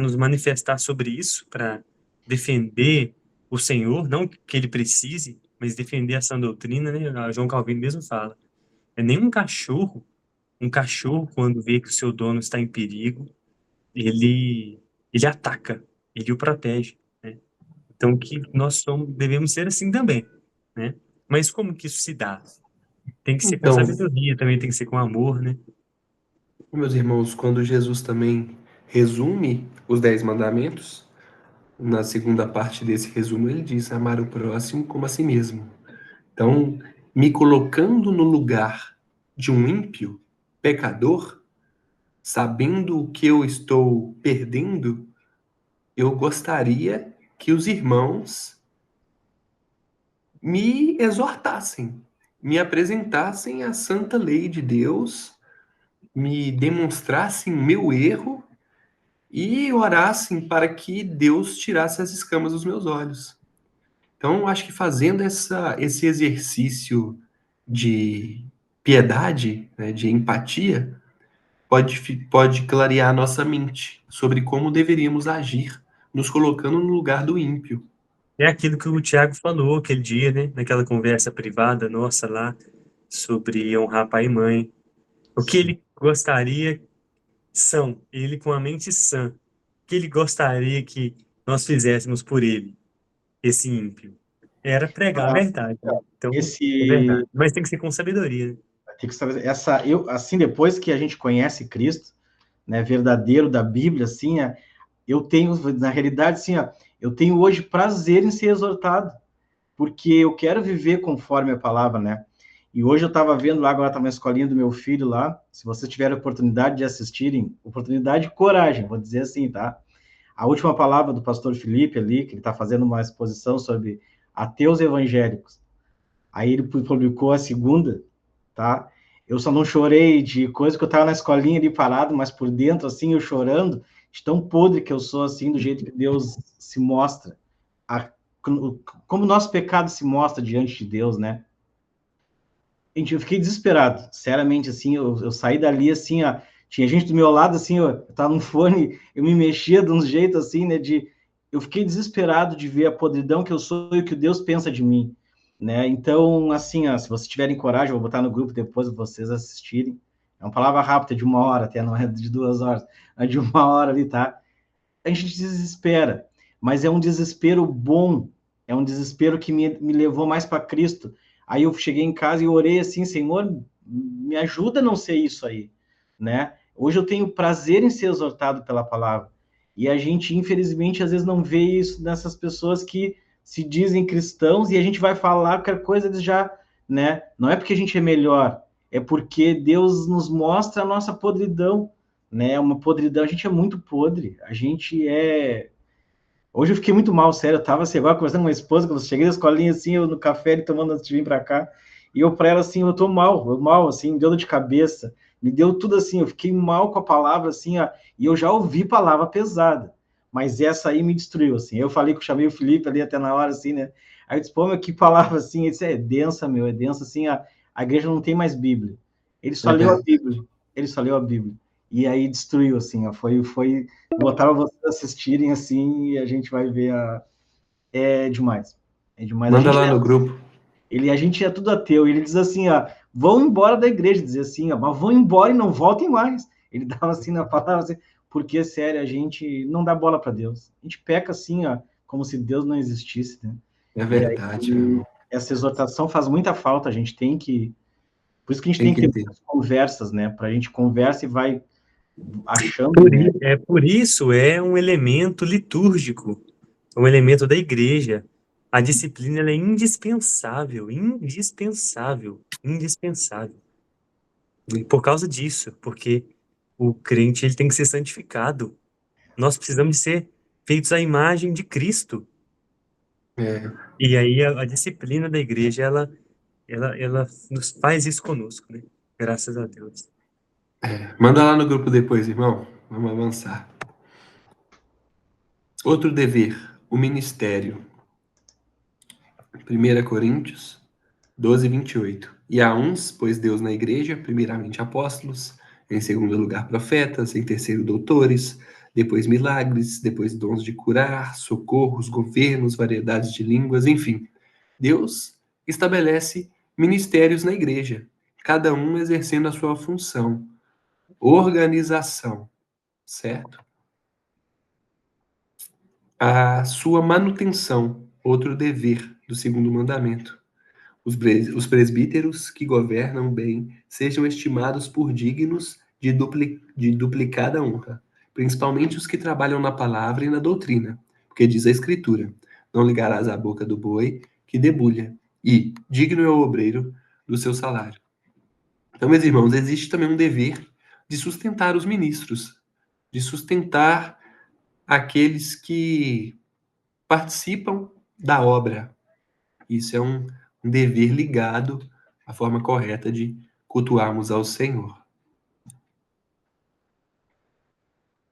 S3: nos manifestar sobre isso, para defender o Senhor, não que ele precise, mas defender a sã doutrina, né? João Calvino mesmo fala. É nem um cachorro, quando vê que o seu dono está em perigo, ele ataca, ele o protege, né? Então, que devemos ser assim também, né? Mas como que isso se dá? Tem que ser com
S2: Então,
S3: sabedoria, também tem que ser com amor, né?
S2: meus irmãos, quando Jesus também resume os 10 mandamentos, na segunda parte desse resumo ele diz amar o próximo como a si mesmo. Então, me colocando no lugar de um ímpio, pecador, sabendo o que eu estou perdendo, eu gostaria que os irmãos me exortassem, me apresentassem a santa lei de Deus, me demonstrassem o meu erro e orassem para que Deus tirasse as escamas dos meus olhos. Então, acho que fazendo esse exercício de piedade, né, de empatia, pode clarear a nossa mente sobre como deveríamos agir, nos colocando no lugar do ímpio.
S3: É aquilo que o Tiago falou aquele dia, né? Naquela conversa privada nossa lá, sobre honrar pai e mãe. O que ele gostaria ele com a mente sã, o que ele gostaria que nós fizéssemos por ele, esse ímpio? Era pregar a verdade, né? Então, é
S1: Esse
S3: verdade. Mas tem que ser com sabedoria, né?
S1: tem que saber eu assim depois que a gente conhece Cristo, né, verdadeiro da Bíblia, assim, eu tenho na realidade assim, eu tenho hoje prazer em ser exortado, porque eu quero viver conforme a palavra, né? E hoje eu estava vendo lá, agora está na escolinha do meu filho lá, se vocês tiverem a oportunidade de assistirem, oportunidade e coragem, vou dizer assim, tá? A última palavra do pastor Felipe ali, que ele está fazendo uma exposição sobre ateus evangélicos. Aí ele publicou a segunda, tá? Eu só não chorei de coisa que eu estava na escolinha ali parado, mas por dentro, assim, eu chorando, de tão podre que eu sou, assim, do jeito que Deus se mostra. A, como o nosso pecado se mostra diante de Deus, né? Gente, eu fiquei desesperado, sinceramente, assim, eu saí dali, assim, tinha gente do meu lado, assim, eu tava no fone, eu me mexia de um jeito, assim, né, eu fiquei desesperado de ver a podridão que eu sou e o que Deus pensa de mim, né, então, assim, se vocês tiverem coragem, eu vou botar no grupo depois pra vocês assistirem, é uma palavra rápida, de 1 hora até, não é de 2 horas, é de 1 hora ali, tá? A gente desespera, mas é um desespero bom, é um desespero que me levou mais para Cristo. Aí eu cheguei em casa e orei assim, Senhor, me ajuda a não ser isso aí, né? Hoje eu tenho prazer em ser exortado pela palavra. E a gente, infelizmente, às vezes não vê isso nessas pessoas que se dizem cristãos e a gente vai falar qualquer coisa, eles já, né? Não é porque a gente é melhor, é porque Deus nos mostra a nossa podridão, né? Uma podridão, a gente é muito podre, a gente é. Hoje eu fiquei muito mal, sério. Eu tava assim, agora conversando com minha esposa, quando eu cheguei da escolinha, assim, eu no café, ele tomando antes de vir pra cá, e eu pra ela, assim, eu tô mal, assim, me deu dor de cabeça, me deu tudo assim, eu fiquei mal com a palavra, assim, e eu já ouvi palavra pesada, mas essa aí me destruiu, assim. Eu falei que eu chamei o Felipe ali até na hora, assim, né? Aí eu disse, pô, meu, que palavra, assim, ele disse, é densa, meu, é densa, assim, a igreja não tem mais Bíblia. Ele só leu a Bíblia, ele só leu a Bíblia. E aí destruiu, assim, foi botar pra vocês assistirem, assim, e a gente vai ver é demais. É demais.
S2: Manda lá no grupo.
S1: A gente é tudo ateu, e ele diz assim, vão embora da igreja, dizer assim, mas vão embora e não voltem mais. Ele dava assim na palavra, assim, porque, sério, a gente não dá bola para Deus. A gente peca assim, como se Deus não existisse, né?
S2: É
S1: E aí,
S2: verdade, meu irmão.
S1: essa exortação faz muita falta, a gente tem que... Por isso que a gente
S2: Tem
S1: tem
S2: que
S1: que
S2: ter.
S1: ter conversas, né? Para a gente conversa e vai achando,
S3: Por,
S1: né?
S3: por isso é um elemento litúrgico, um elemento da igreja. A disciplina ela é indispensável, indispensável, indispensável. E por causa disso, porque o crente ele tem que ser santificado. Nós precisamos de ser feitos à imagem de Cristo.
S2: É,
S3: E aí a disciplina da igreja, ela nos faz isso conosco, né? Graças a Deus.
S2: manda lá no grupo depois, irmão. Vamos avançar. Outro dever, o ministério. 1 Coríntios 12, 28. E a uns, pois Deus na igreja, primeiramente apóstolos, em segundo lugar profetas, em terceiro doutores, depois milagres, depois dons de curar, socorros, governos, variedades de línguas, enfim. Deus estabelece ministérios na igreja, cada um exercendo a sua função. Organização, certo? A sua manutenção, outro dever do segundo mandamento. Os presbíteros que governam bem sejam estimados por dignos de duplicada honra, principalmente os que trabalham na palavra e na doutrina, porque diz a Escritura: não ligarás a boca do boi que debulha, e digno é o obreiro do seu salário. Então, meus irmãos, existe também um dever de sustentar os ministros, de sustentar aqueles que participam da obra. Isso é um dever ligado à forma correta de cultuarmos ao Senhor.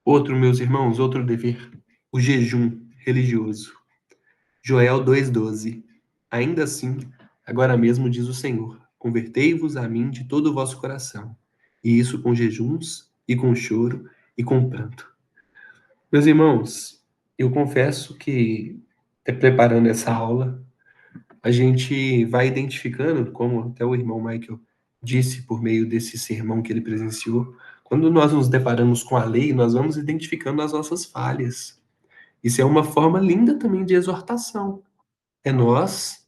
S2: Outro, meus irmãos, outro dever, o jejum religioso. Joel 2,12. Ainda assim, agora mesmo diz o Senhor, convertei-vos a mim de todo o vosso coração, e isso com jejuns, e com choro, e com pranto. Meus irmãos, eu confesso que, até preparando essa aula, a gente vai identificando, como até o irmão Michael disse por meio desse sermão que ele presenciou, quando nós nos deparamos com a lei, nós vamos identificando as nossas falhas. Isso é uma forma linda também de exortação. É nós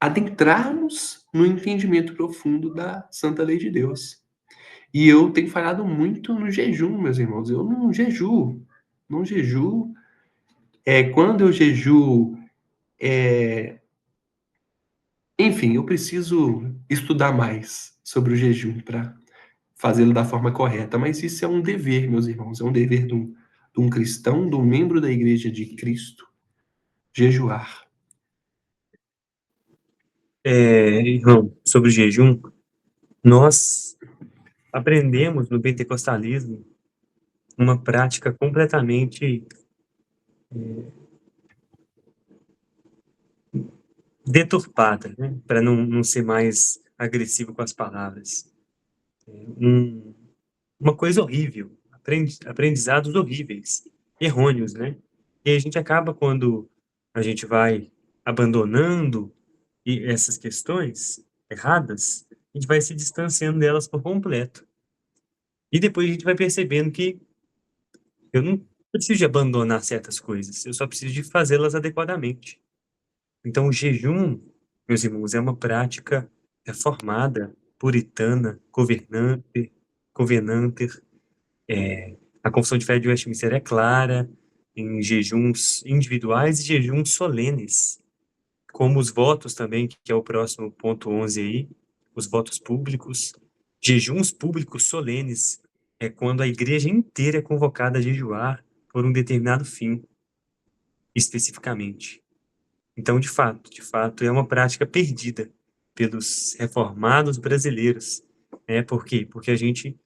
S2: adentrarmos no entendimento profundo da santa lei de Deus. E eu tenho falhado muito no jejum, meus irmãos. Eu não jejuo. Não jejuo. Quando eu jejuo, enfim, eu preciso estudar mais sobre o jejum para fazê-lo da forma correta. Mas isso é um dever, meus irmãos. É um dever de um cristão, de um membro da Igreja de Cristo, jejuar.
S3: Irmão, sobre o jejum, nós aprendemos no pentecostalismo uma prática completamente deturpada, né? Para não ser mais agressivo com as palavras. Uma coisa horrível, aprendizados horríveis, errôneos, né? E a gente acaba, quando a gente vai abandonando essas questões erradas, a gente vai se distanciando delas por completo. E depois a gente vai percebendo que eu não preciso de abandonar certas coisas, eu só preciso de fazê-las adequadamente. Então, o jejum, meus irmãos, é uma prática reformada, puritana, covenanter. A Confissão de Fé de Westminster é clara em jejuns individuais e jejuns solenes, como os votos também, que é o próximo ponto 11 aí, os votos públicos. Jejuns públicos solenes é quando a igreja inteira é convocada a jejuar por um determinado fim, especificamente. Então, de fato, é uma prática perdida pelos reformados brasileiros. Por quê? Porque a gente...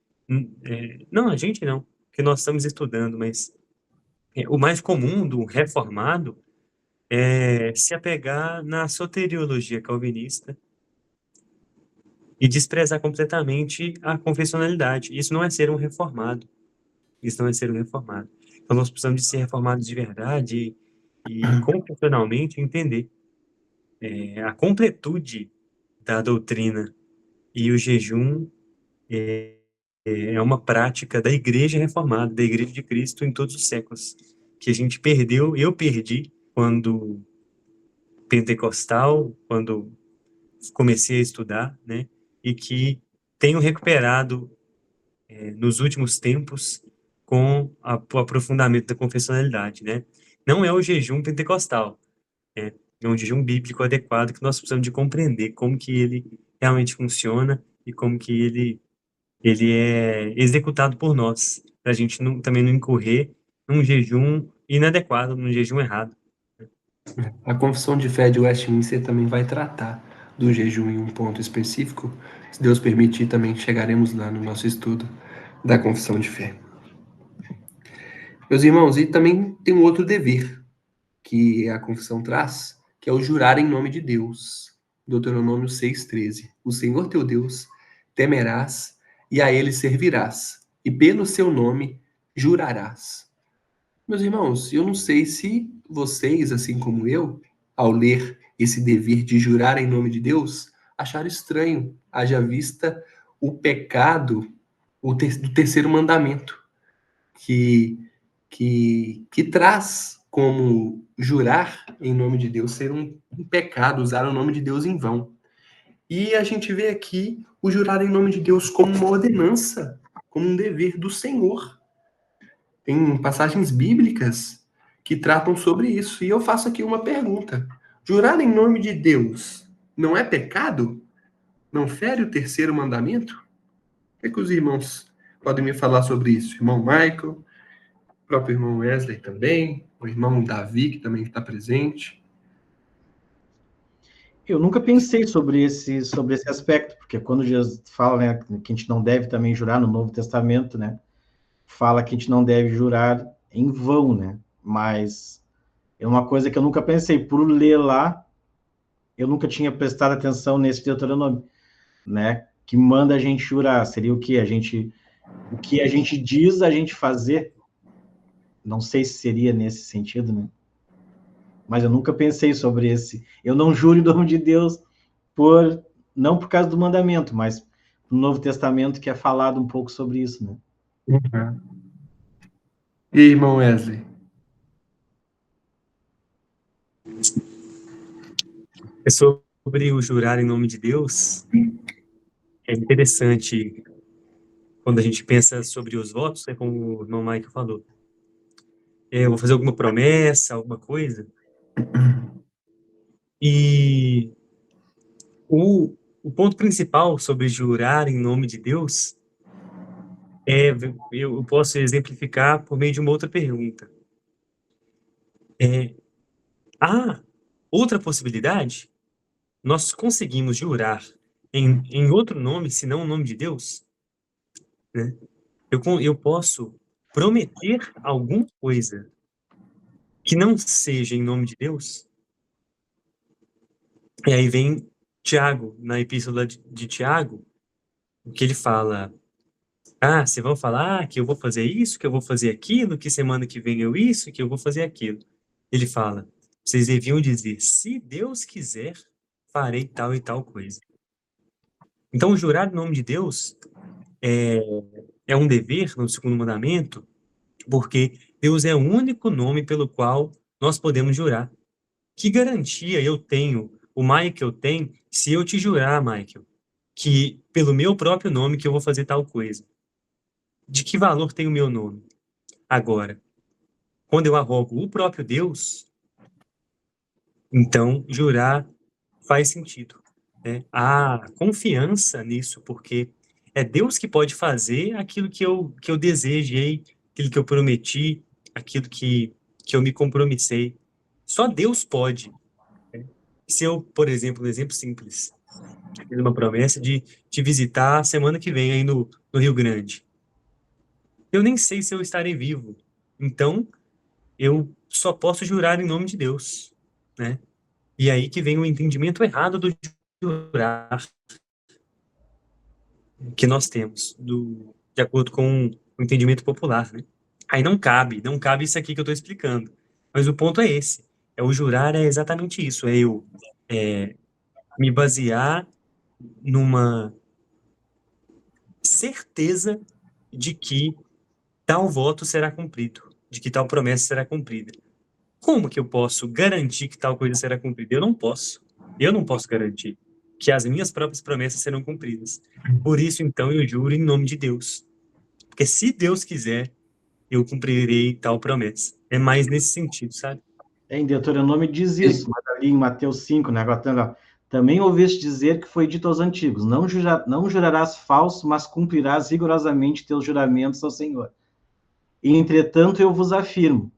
S3: não, a gente não, porque nós estamos estudando, mas o mais comum do reformado é se apegar na soteriologia calvinista e desprezar completamente a confessionalidade. Isso não é ser um reformado. Isso não é ser um reformado. Então, nós precisamos de ser reformados de verdade e confessionalmente entender a completude da doutrina. E o jejum é uma prática da Igreja Reformada, da Igreja de Cristo em todos os séculos, que a gente perdeu, eu perdi quando pentecostal, quando comecei a estudar, né? E que tenho recuperado nos últimos tempos com o aprofundamento da confessionalidade, né? Não é o jejum pentecostal, né? É um jejum bíblico adequado que nós precisamos de compreender como que ele realmente funciona e como que ele é executado por nós, para a gente também não incorrer num jejum inadequado, num jejum errado.
S2: A Confissão de Fé de Westminster também vai tratar do jejum em um ponto específico. Se Deus permitir, também chegaremos lá no nosso estudo da Confissão de Fé. Meus irmãos, e também tem um outro dever que a Confissão traz, que é o jurar em nome de Deus. Deuteronômio 6,13. O Senhor teu Deus temerás e a ele servirás, e pelo seu nome jurarás. Meus irmãos, eu não sei se vocês, assim como eu, ao ler esse dever de jurar em nome de Deus, acharam estranho, haja vista o pecado do terceiro mandamento, que traz como jurar em nome de Deus ser um pecado, usar o nome de Deus em vão. E a gente vê aqui o jurar em nome de Deus como uma ordenança, como um dever do Senhor. Tem passagens bíblicas que tratam sobre isso. E eu faço aqui uma pergunta. Jurar em nome de Deus não é pecado? Não fere o terceiro mandamento? O que, é que os irmãos podem me falar sobre isso? Irmão Michael, o próprio irmão Wesley também, o irmão Davi, que também está presente.
S1: Eu nunca pensei sobre esse aspecto, porque quando Jesus fala, né, que a gente não deve também jurar no Novo Testamento, né, fala que a gente não deve jurar em vão, né, mas é uma coisa que eu nunca pensei, por ler lá, eu nunca tinha prestado atenção nesse Deuteronômio, né? Que manda a gente jurar. Seria o que o que a gente diz a gente fazer. Não sei se seria nesse sentido, né? Mas eu nunca pensei sobre esse. Eu não juro em nome de Deus por não por causa do mandamento, mas no Novo Testamento que é falado um pouco sobre isso, né?
S2: Uhum. E aí, irmão Wesley?
S3: É sobre o jurar em nome de Deus. É interessante quando a gente pensa sobre os votos, é como o irmão Michael falou. Eu vou fazer alguma promessa, alguma coisa, e o ponto principal sobre jurar em nome de Deus é, eu posso exemplificar por meio de uma outra pergunta. Há outra possibilidade? Nós conseguimos jurar em outro nome, senão o nome de Deus, né? Eu posso prometer alguma coisa que não seja em nome de Deus? E aí vem Tiago, na epístola de Tiago, que ele fala: ah, vocês vão falar que eu vou fazer isso, que eu vou fazer aquilo, que semana que vem eu isso, que eu vou fazer aquilo. Ele fala: vocês deviam dizer, se Deus quiser, farei tal e tal coisa. Então, jurar em nome de Deus é um dever no segundo mandamento, porque Deus é o único nome pelo qual nós podemos jurar. Que garantia eu tenho, o Michael tem, se eu te jurar, Michael, que pelo meu próprio nome que eu vou fazer tal coisa? De que valor tem o meu nome? Agora, quando eu arrogo o próprio Deus, então jurar faz sentido, né? Há confiança nisso, porque é Deus que pode fazer aquilo que eu desejei, aquilo que eu prometi, aquilo que eu me compromissei. Só Deus pode. Se eu, por exemplo, um exemplo simples, fiz uma promessa de te visitar semana que vem aí no Rio Grande. Eu nem sei se eu estarei vivo. Então, eu só posso jurar em nome de Deus, né? E aí que vem o entendimento errado do jurar que nós temos, de acordo com o entendimento popular, né? Aí não cabe isso aqui que eu estou explicando. Mas o ponto é esse. O jurar é exatamente isso. É eu me basear numa certeza de que tal voto será cumprido, de que tal promessa será cumprida. Como que eu posso garantir que tal coisa será cumprida? Eu não posso. Eu não posso garantir que as minhas próprias promessas serão cumpridas. Por isso, então, eu juro em nome de Deus. Porque se Deus quiser, eu cumprirei tal promessa. É mais nesse sentido, sabe?
S1: Em Deuteronômio diz isso, mas ali em Mateus 5, né? Também ouviste dizer que foi dito aos antigos: não jurarás falso, mas cumprirás rigorosamente teus juramentos ao Senhor. E, entretanto, eu vos afirmo.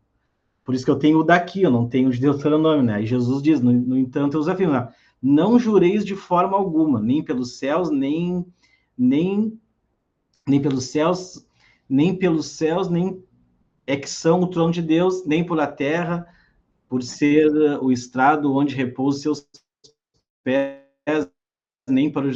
S1: Por isso que eu tenho o daqui, eu não tenho o de Deuteronômio, né? E Jesus diz: no entanto, eu vos afirmo, não jureis de forma alguma, nem pelos céus, nem, nem pelos céus, nem é que são o trono de Deus, nem pela terra, por ser o estrado onde repousa seus pés, nem para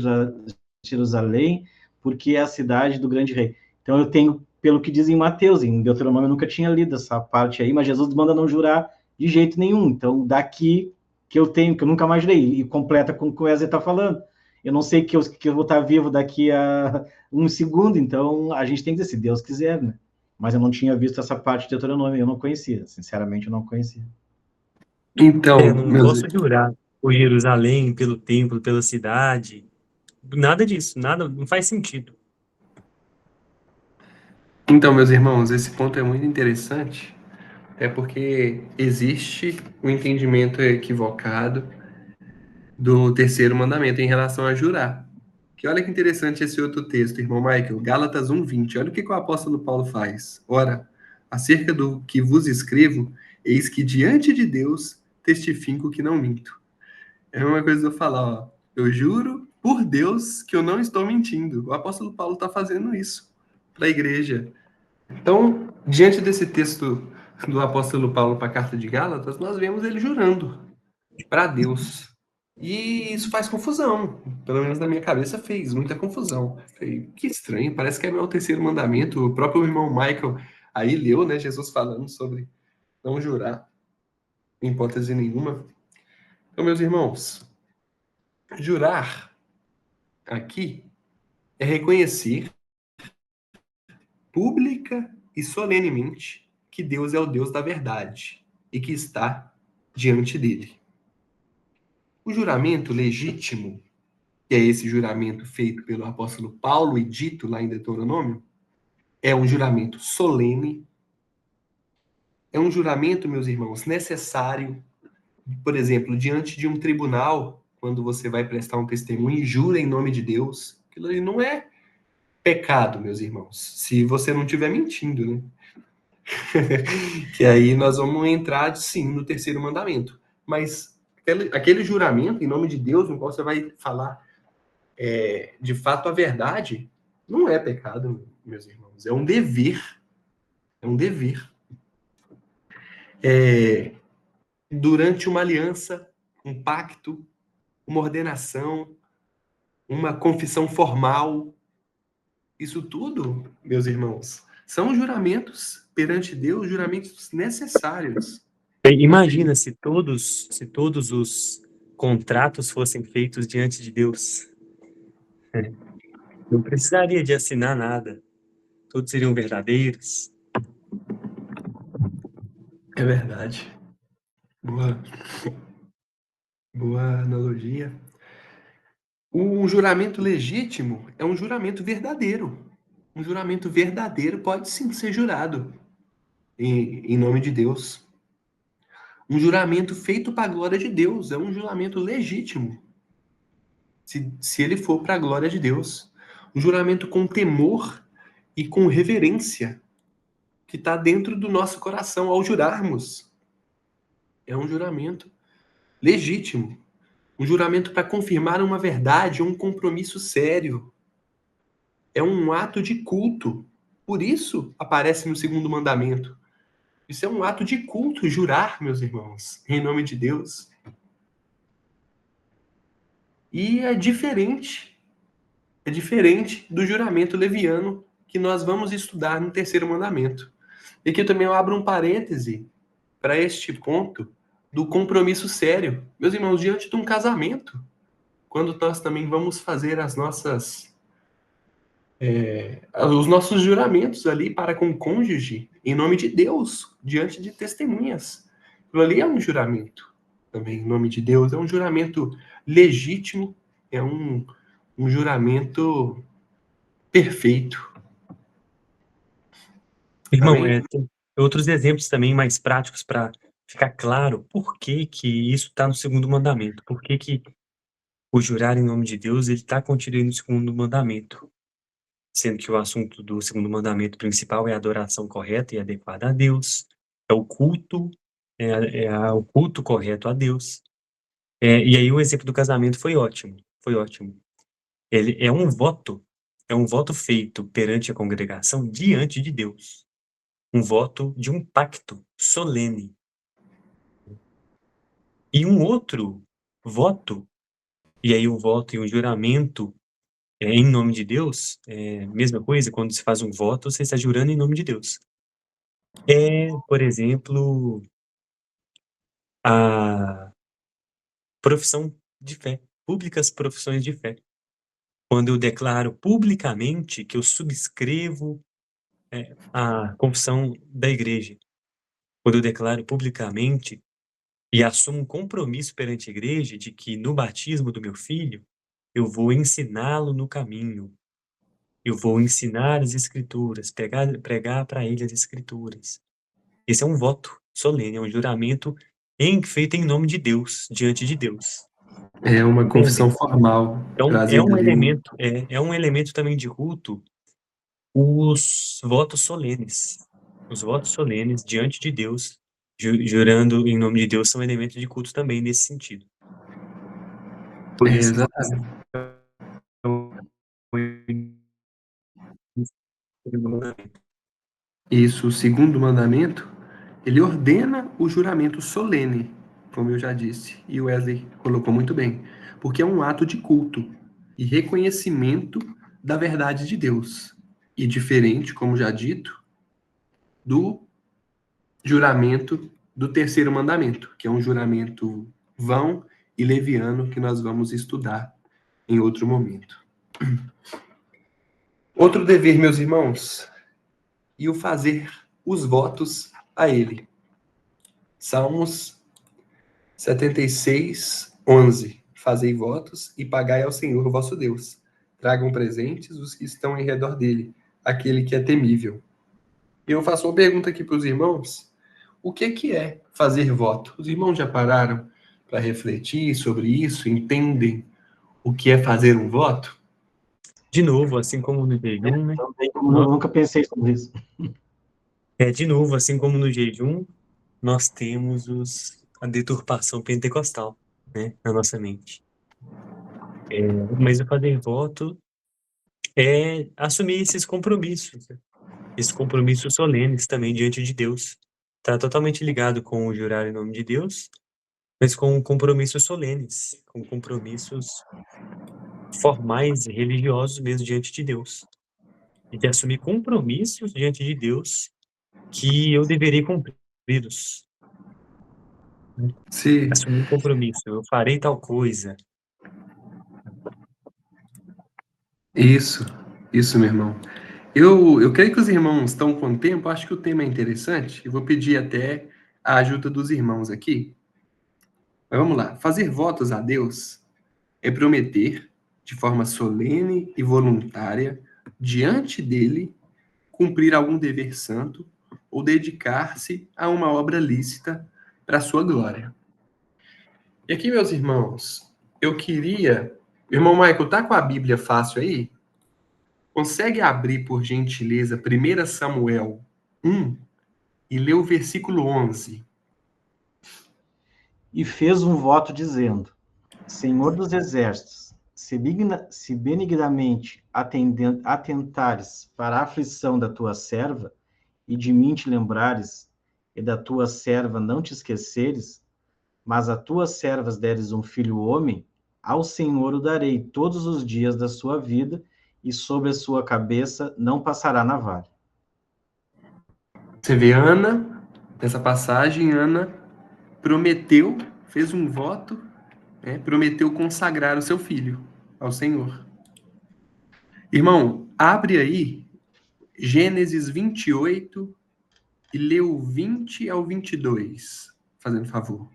S1: Jerusalém, porque é a cidade do grande rei. Então eu tenho, pelo que diz em Mateus, em Deuteronômio eu nunca tinha lido essa parte aí, mas Jesus manda não jurar de jeito nenhum. Então daqui que eu tenho, que eu nunca mais jurei, e completa com o que o Wesley está falando. Eu não sei que eu vou estar vivo daqui a um segundo, então a gente tem que dizer, se Deus quiser, né? Mas eu não tinha visto essa parte de Deuteronômio, eu não conhecia, sinceramente eu não conhecia.
S2: Então,
S3: Eu não
S2: meus,
S3: posso jurar por Jerusalém, pelo templo, pela cidade. Nada disso, nada, não faz sentido.
S2: então, meus irmãos, esse ponto é muito interessante, é porque existe um entendimento equivocado do terceiro mandamento em relação a jurar. Que olha que interessante esse outro texto, irmão Michael, Gálatas 1:20. Olha o que o apóstolo Paulo faz. Ora, acerca do que vos escrevo, eis que diante de Deus testifico que não minto. É uma coisa eu falar, ó, eu juro por Deus que eu não estou mentindo. O apóstolo Paulo está fazendo isso para a igreja. Então, diante desse texto do apóstolo Paulo para a carta de Gálatas, nós vemos ele jurando para Deus. E isso faz confusão. Pelo menos na minha cabeça fez muita confusão. Falei, que estranho, parece que é meu terceiro mandamento. O próprio irmão Michael aí leu, né, Jesus falando sobre não jurar, em hipótese nenhuma. Então, meus irmãos, jurar aqui é reconhecer pública e solenemente que Deus é o Deus da verdade e que está diante dele. O juramento legítimo, que é esse juramento feito pelo apóstolo Paulo e dito lá em Deuteronômio, é um juramento solene, é um juramento, meus irmãos, necessário. Por exemplo, diante de um tribunal, quando você vai prestar um testemunho e jura em nome de Deus, aquilo ali não é pecado, meus irmãos, se você não estiver mentindo, né? Que aí nós vamos entrar, sim, no terceiro mandamento. Mas aquele juramento em nome de Deus, no qual você vai falar de fato a verdade, não é pecado, meus irmãos. É um dever. É um dever. Durante uma aliança, um pacto, uma ordenação, uma confissão formal, isso tudo, meus irmãos, são juramentos perante Deus, juramentos necessários.
S3: Imagina se todos os contratos fossem feitos diante de Deus. Não precisaria de assinar nada. Todos seriam verdadeiros.
S2: É verdade. Boa, boa analogia. O juramento legítimo é um juramento verdadeiro. Um juramento verdadeiro pode sim ser jurado em nome de Deus. Um juramento feito para a glória de Deus é um juramento legítimo, se ele for para a glória de Deus. Um juramento com temor e com reverência, que está dentro do nosso coração ao jurarmos. É um juramento legítimo. Um juramento para confirmar uma verdade, um compromisso sério. É um ato de culto. Por isso aparece no segundo mandamento. Isso é um ato de culto, jurar, meus irmãos, em nome de Deus. E é diferente do juramento leviano que nós vamos estudar no terceiro mandamento. E aqui eu também abro um parêntese para este ponto do compromisso sério. Meus irmãos, diante de um casamento, quando nós também vamos fazer os nossos juramentos ali para com o cônjuge, em nome de Deus, diante de testemunhas. Aquilo ali é um juramento também, em nome de Deus. É um juramento legítimo, é um juramento perfeito.
S3: Irmão,
S2: Amém?
S3: tem outros exemplos também mais práticos para ficar claro por que que isso está no segundo mandamento. Por que que o jurar em nome de Deus ele está contido no segundo mandamento. Sendo que o assunto do segundo mandamento principal é a adoração correta e adequada a Deus. É o culto, o culto correto a Deus. E aí o exemplo do casamento foi ótimo, foi ótimo. Ele é um voto feito perante a congregação diante de Deus. Um voto de um pacto solene. E um outro voto, e aí um voto e um juramento em nome de Deus, mesma coisa, quando se faz um voto, você está jurando em nome de Deus. Por exemplo, a profissão de fé, públicas profissões de fé. Quando eu declaro publicamente que eu subscrevo a confissão da igreja. Quando eu declaro publicamente e assumo um compromisso perante a igreja de que no batismo do meu filho, eu vou ensiná-lo no caminho. Eu vou ensinar as escrituras, pregar para ele as escrituras. Esse é um voto solene, é um juramento feito em nome de Deus, diante de Deus.
S2: É uma confissão
S3: Entendem?
S2: formal,
S3: Então,
S2: trazida ali.
S3: é um elemento também de culto, os votos solenes. Os votos solenes diante de Deus, jurando em nome de Deus, são elementos de culto também nesse sentido. Por isso,
S2: Exatamente. Isso, o segundo mandamento, ele ordena o juramento solene. como eu já disse, e o Wesley colocou muito bem, porque é um ato de culto e reconhecimento da verdade de Deus. E diferente, como já dito, do juramento do terceiro mandamento, que é um juramento vão e leviano que nós vamos estudar em outro momento. Outro dever, meus irmãos, e o fazer os votos a ele. Salmos 76, 11. Fazei votos e pagai ao Senhor, vosso Deus. Tragam presentes os que estão em redor dele, aquele que é temível. Eu faço uma pergunta aqui para os irmãos. O que é fazer voto? Os irmãos já pararam para refletir sobre isso? Entendem o que é fazer um voto?
S3: De novo, assim como no jejum, né?
S1: Também, eu nunca pensei sobre isso.
S3: De novo, assim como no jejum, nós temos a deturpação pentecostal, né, na nossa mente. Mas o fazer voto é assumir esses compromissos solenes também diante de Deus. Está totalmente ligado com o jurar em nome de Deus, mas com compromissos solenes, com compromissos formais e religiosos mesmo diante de Deus. E de assumir compromissos diante de Deus que eu deverei cumpri-los.
S2: Se
S3: Assumir um compromisso, eu farei tal coisa.
S2: Isso, meu irmão. Eu creio que os irmãos estão com tempo, acho que o tema é interessante, e vou pedir até a ajuda dos irmãos aqui. Mas vamos lá. Fazer votos a Deus é prometer, de forma solene e voluntária, diante dele, cumprir algum dever santo ou dedicar-se a uma obra lícita para a sua glória. E aqui, meus irmãos, eu queria... Irmão Michael, tá com a Bíblia fácil aí? Consegue abrir, por gentileza, 1 Samuel 1 e ler o versículo 11?
S1: E fez um voto dizendo: Senhor dos exércitos, se benignamente atentares para a aflição da tua serva, e de mim te lembrares, e da tua serva não te esqueceres, mas a tuas servas deres um filho homem, ao Senhor o darei todos os dias da sua vida, e sobre a sua cabeça não passará navalha.
S2: Você vê Ana, nessa passagem, Ana prometeu, fez um voto, prometeu consagrar o seu filho ao Senhor. Irmão, abre aí Gênesis 28 e lê o 20 ao 22, fazendo favor.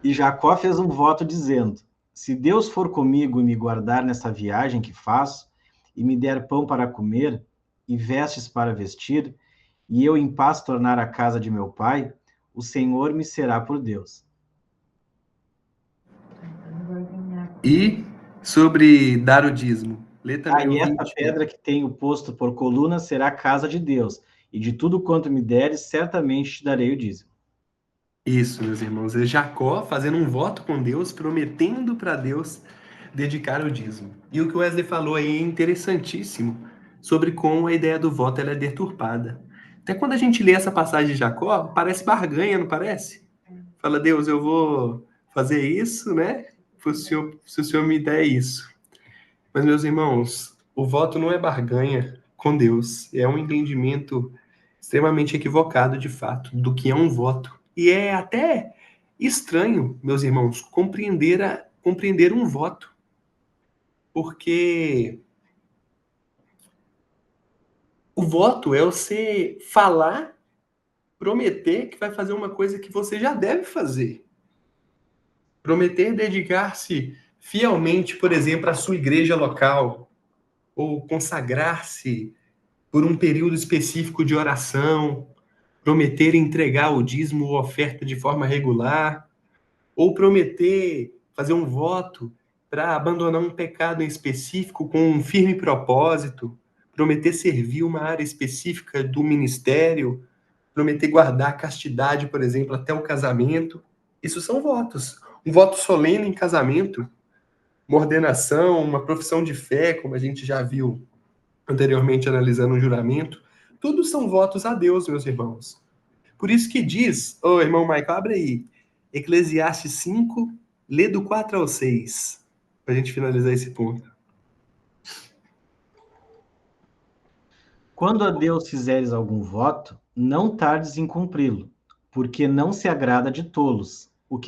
S1: E Jacó fez um voto dizendo: Se Deus for comigo e me guardar nessa viagem que faço, e me der pão para comer, e vestes para vestir, e eu em paz tornar a casa de meu pai, o Senhor me será por Deus.
S2: E sobre dar o dízimo, lê também o
S1: E
S2: 20.
S1: esta pedra que tenho posto por coluna será a casa de Deus, e de tudo quanto me deres, certamente te darei o dízimo.
S2: Isso, meus irmãos, é Jacó fazendo um voto com Deus, prometendo para Deus dedicar o dízimo. E o que o Wesley falou aí é interessantíssimo sobre como a ideia do voto ela é deturpada. Até quando a gente lê essa passagem de Jacó, parece barganha, não parece? Fala, Deus, eu vou fazer isso, né? Se o Senhor me der isso. Mas, meus irmãos, o voto não é barganha com Deus. É um entendimento extremamente equivocado, de fato, do que é um voto. E é até estranho, meus irmãos, compreender um voto. Porque o voto é você falar, prometer que vai fazer uma coisa que você já deve fazer. Prometer dedicar-se fielmente, por exemplo, à sua igreja local, ou consagrar-se por um período específico de oração, prometer entregar o dízimo ou oferta de forma regular, ou prometer fazer um voto para abandonar um pecado em específico com um firme propósito, prometer servir uma área específica do ministério, prometer guardar a castidade, por exemplo, até o casamento. Isso são votos. Um voto solene em casamento, uma ordenação, uma profissão de fé, como a gente já viu anteriormente analisando o juramento. Tudo são votos a Deus, meus irmãos. Por isso que diz, irmão Michael, abre aí, Eclesiastes 5, lê do 4 ao 6, para a gente finalizar esse ponto.
S1: Quando a Deus fizeres algum voto, não tardes em cumpri-lo, porque não se agrada de tolos. O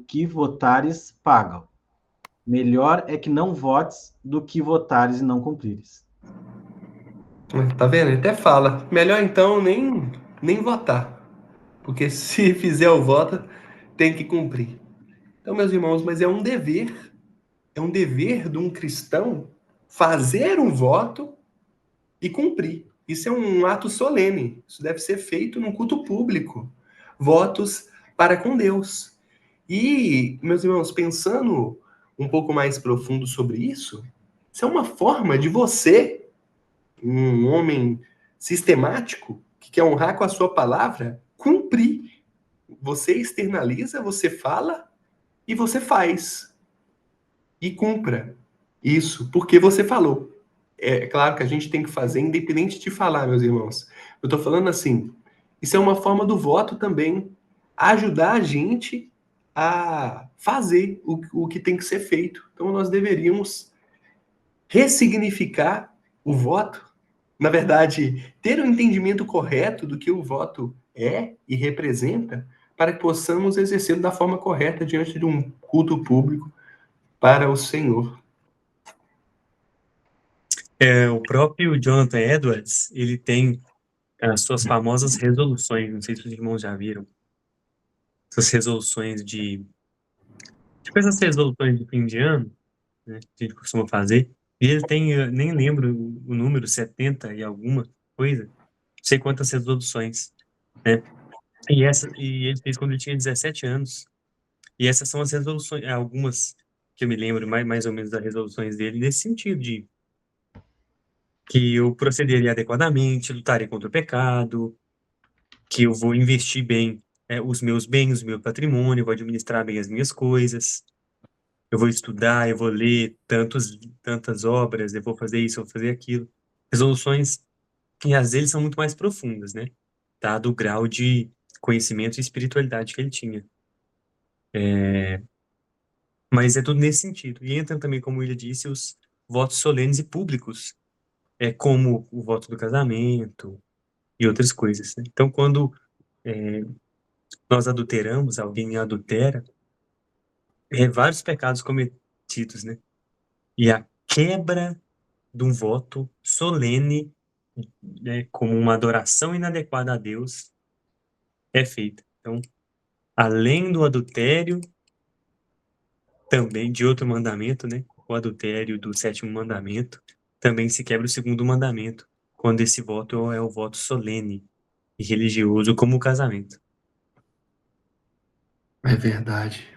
S1: que votares, paga. Melhor é que não votes do que votares e não cumprires.
S2: Tá vendo? Ele até fala, melhor então nem votar, porque se fizer o voto, tem que cumprir. Então, meus irmãos, mas é um dever de um cristão fazer um voto e cumprir. Isso é um ato solene. Isso deve ser feito num culto público. Votos para com Deus. E, meus irmãos, pensando um pouco mais profundo sobre isso é uma forma de você, um homem sistemático, que quer honrar com a sua palavra, cumprir. Você externaliza, você fala e você faz. E cumpra isso, porque você falou. É claro que a gente tem que fazer independente de falar, meus irmãos. Eu estou falando assim, isso é uma forma do voto também, ajudar a gente a fazer o que tem que ser feito. Então nós deveríamos ressignificar o voto, na verdade, ter o entendimento correto do que o voto é e representa, para que possamos exercê-lo da forma correta diante de um culto público para o Senhor.
S3: O próprio Jonathan Edwards, ele tem as suas famosas resoluções, não sei se os irmãos já viram, essas resoluções tipo essas resoluções de fim de ano, né, que a gente costuma fazer, e ele tem, eu nem lembro o número, 70 e alguma coisa, não sei quantas resoluções, né, e ele fez quando ele tinha 17 anos, e essas são as resoluções, algumas que eu me lembro mais ou menos das resoluções dele, nesse sentido de que eu procederia adequadamente, lutaria contra o pecado, que eu vou investir bem os meus bens, o meu patrimônio, eu vou administrar bem as minhas coisas, eu vou estudar, eu vou ler tantas obras, eu vou fazer isso, eu vou fazer aquilo. Resoluções que às vezes são muito mais profundas, né? Dado o grau de conhecimento e espiritualidade que ele tinha. Mas é tudo nesse sentido. E entra também, como ele disse, os votos solenes e públicos, como o voto do casamento e outras coisas, né? Então, quando nós adulteramos, alguém adultera, vários pecados cometidos, né? E a quebra de um voto solene, né, como uma adoração inadequada a Deus, é feita. Então, além do adultério, também de outro mandamento, né? O adultério do sétimo mandamento, também se quebra o segundo mandamento, quando esse voto é o voto solene e religioso, como o casamento.
S2: É verdade.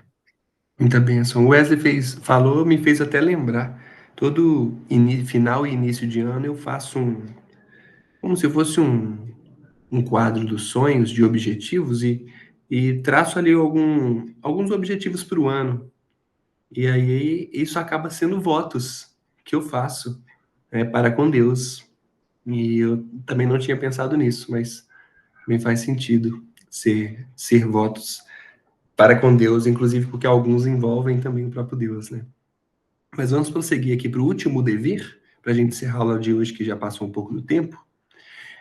S2: Muita bênção. O Wesley falou, me fez até lembrar. Todo final e início de ano eu faço como se fosse um quadro dos sonhos, de objetivos, e traço ali alguns objetivos para o ano. E aí isso acaba sendo votos que eu faço, né, para com Deus. E eu também não tinha pensado nisso, mas me faz sentido ser votos para com Deus, inclusive porque alguns envolvem também o próprio Deus, né? Mas vamos prosseguir aqui para o último dever, para a gente encerrar a aula de hoje, que já passou um pouco do tempo.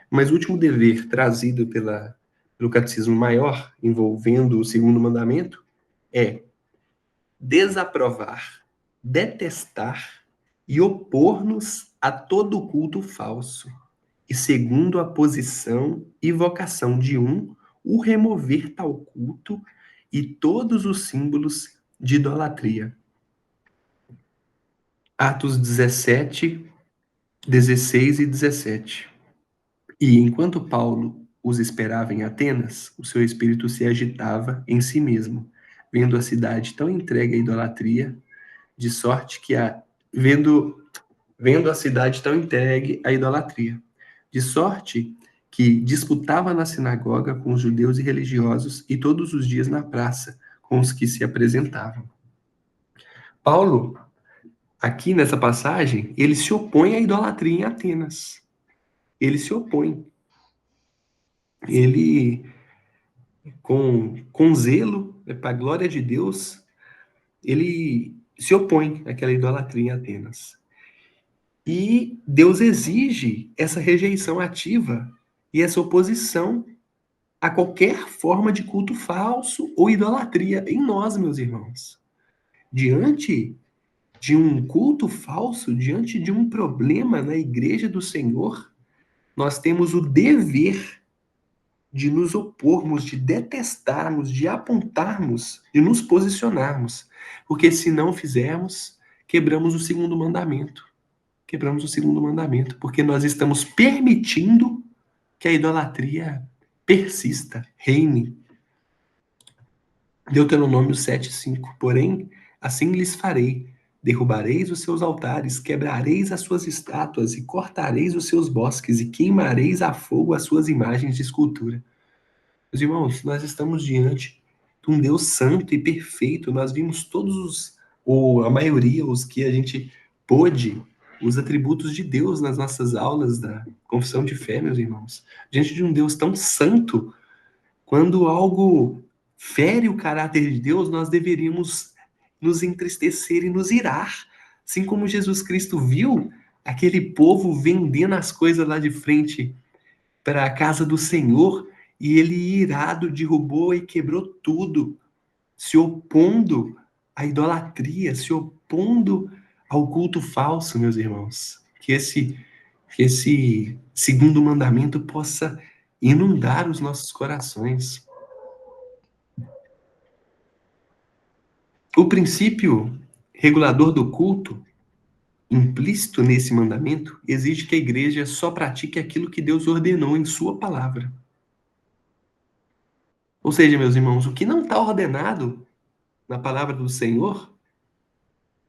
S2: Mas o último dever trazido pelo Catecismo Maior, envolvendo o segundo mandamento, é desaprovar, detestar e opor-nos a todo culto falso, e segundo a posição e vocação de o remover tal culto e todos os símbolos de idolatria. Atos 17, 16 e 17. E enquanto Paulo os esperava em Atenas, o seu espírito se agitava em si mesmo, vendo a cidade tão entregue à idolatria, de sorte que vendo a cidade tão entregue à idolatria, de sorte que disputava na sinagoga com os judeus e religiosos e todos os dias na praça com os que se apresentavam. Paulo, aqui nessa passagem, ele se opõe à idolatria em Atenas. Ele se opõe. Ele, com zelo, para a glória de Deus, ele se opõe àquela idolatria em Atenas. E Deus exige essa rejeição ativa e essa oposição a qualquer forma de culto falso ou idolatria em nós, meus irmãos. Diante de um culto falso, diante de um problema na igreja do Senhor, nós temos o dever de nos opormos, de detestarmos, de apontarmos, de nos posicionarmos. Porque se não fizermos, quebramos o segundo mandamento. Quebramos o segundo mandamento, porque nós estamos permitindo que a idolatria persista, reine. Deuteronômio 7:5. Porém, assim lhes farei: derrubareis os seus altares, quebrareis as suas estátuas e cortareis os seus bosques e queimareis a fogo as suas imagens de escultura. Meus irmãos, nós estamos diante de um Deus santo e perfeito. Nós vimos todos ou a maioria, os que a gente pôde, os atributos de Deus nas nossas aulas da confissão de fé, meus irmãos. Diante de um Deus tão santo, quando algo fere o caráter de Deus, nós deveríamos nos entristecer e nos irar. Assim como Jesus Cristo viu aquele povo vendendo as coisas lá de frente para a casa do Senhor, e ele, irado, derrubou e quebrou tudo, se opondo à idolatria, se opondo ao culto falso, meus irmãos. Que esse segundo mandamento possa inundar os nossos corações. O princípio regulador do culto, implícito nesse mandamento, exige que a igreja só pratique aquilo que Deus ordenou em sua palavra. Ou seja, meus irmãos, o que não está ordenado na palavra do Senhor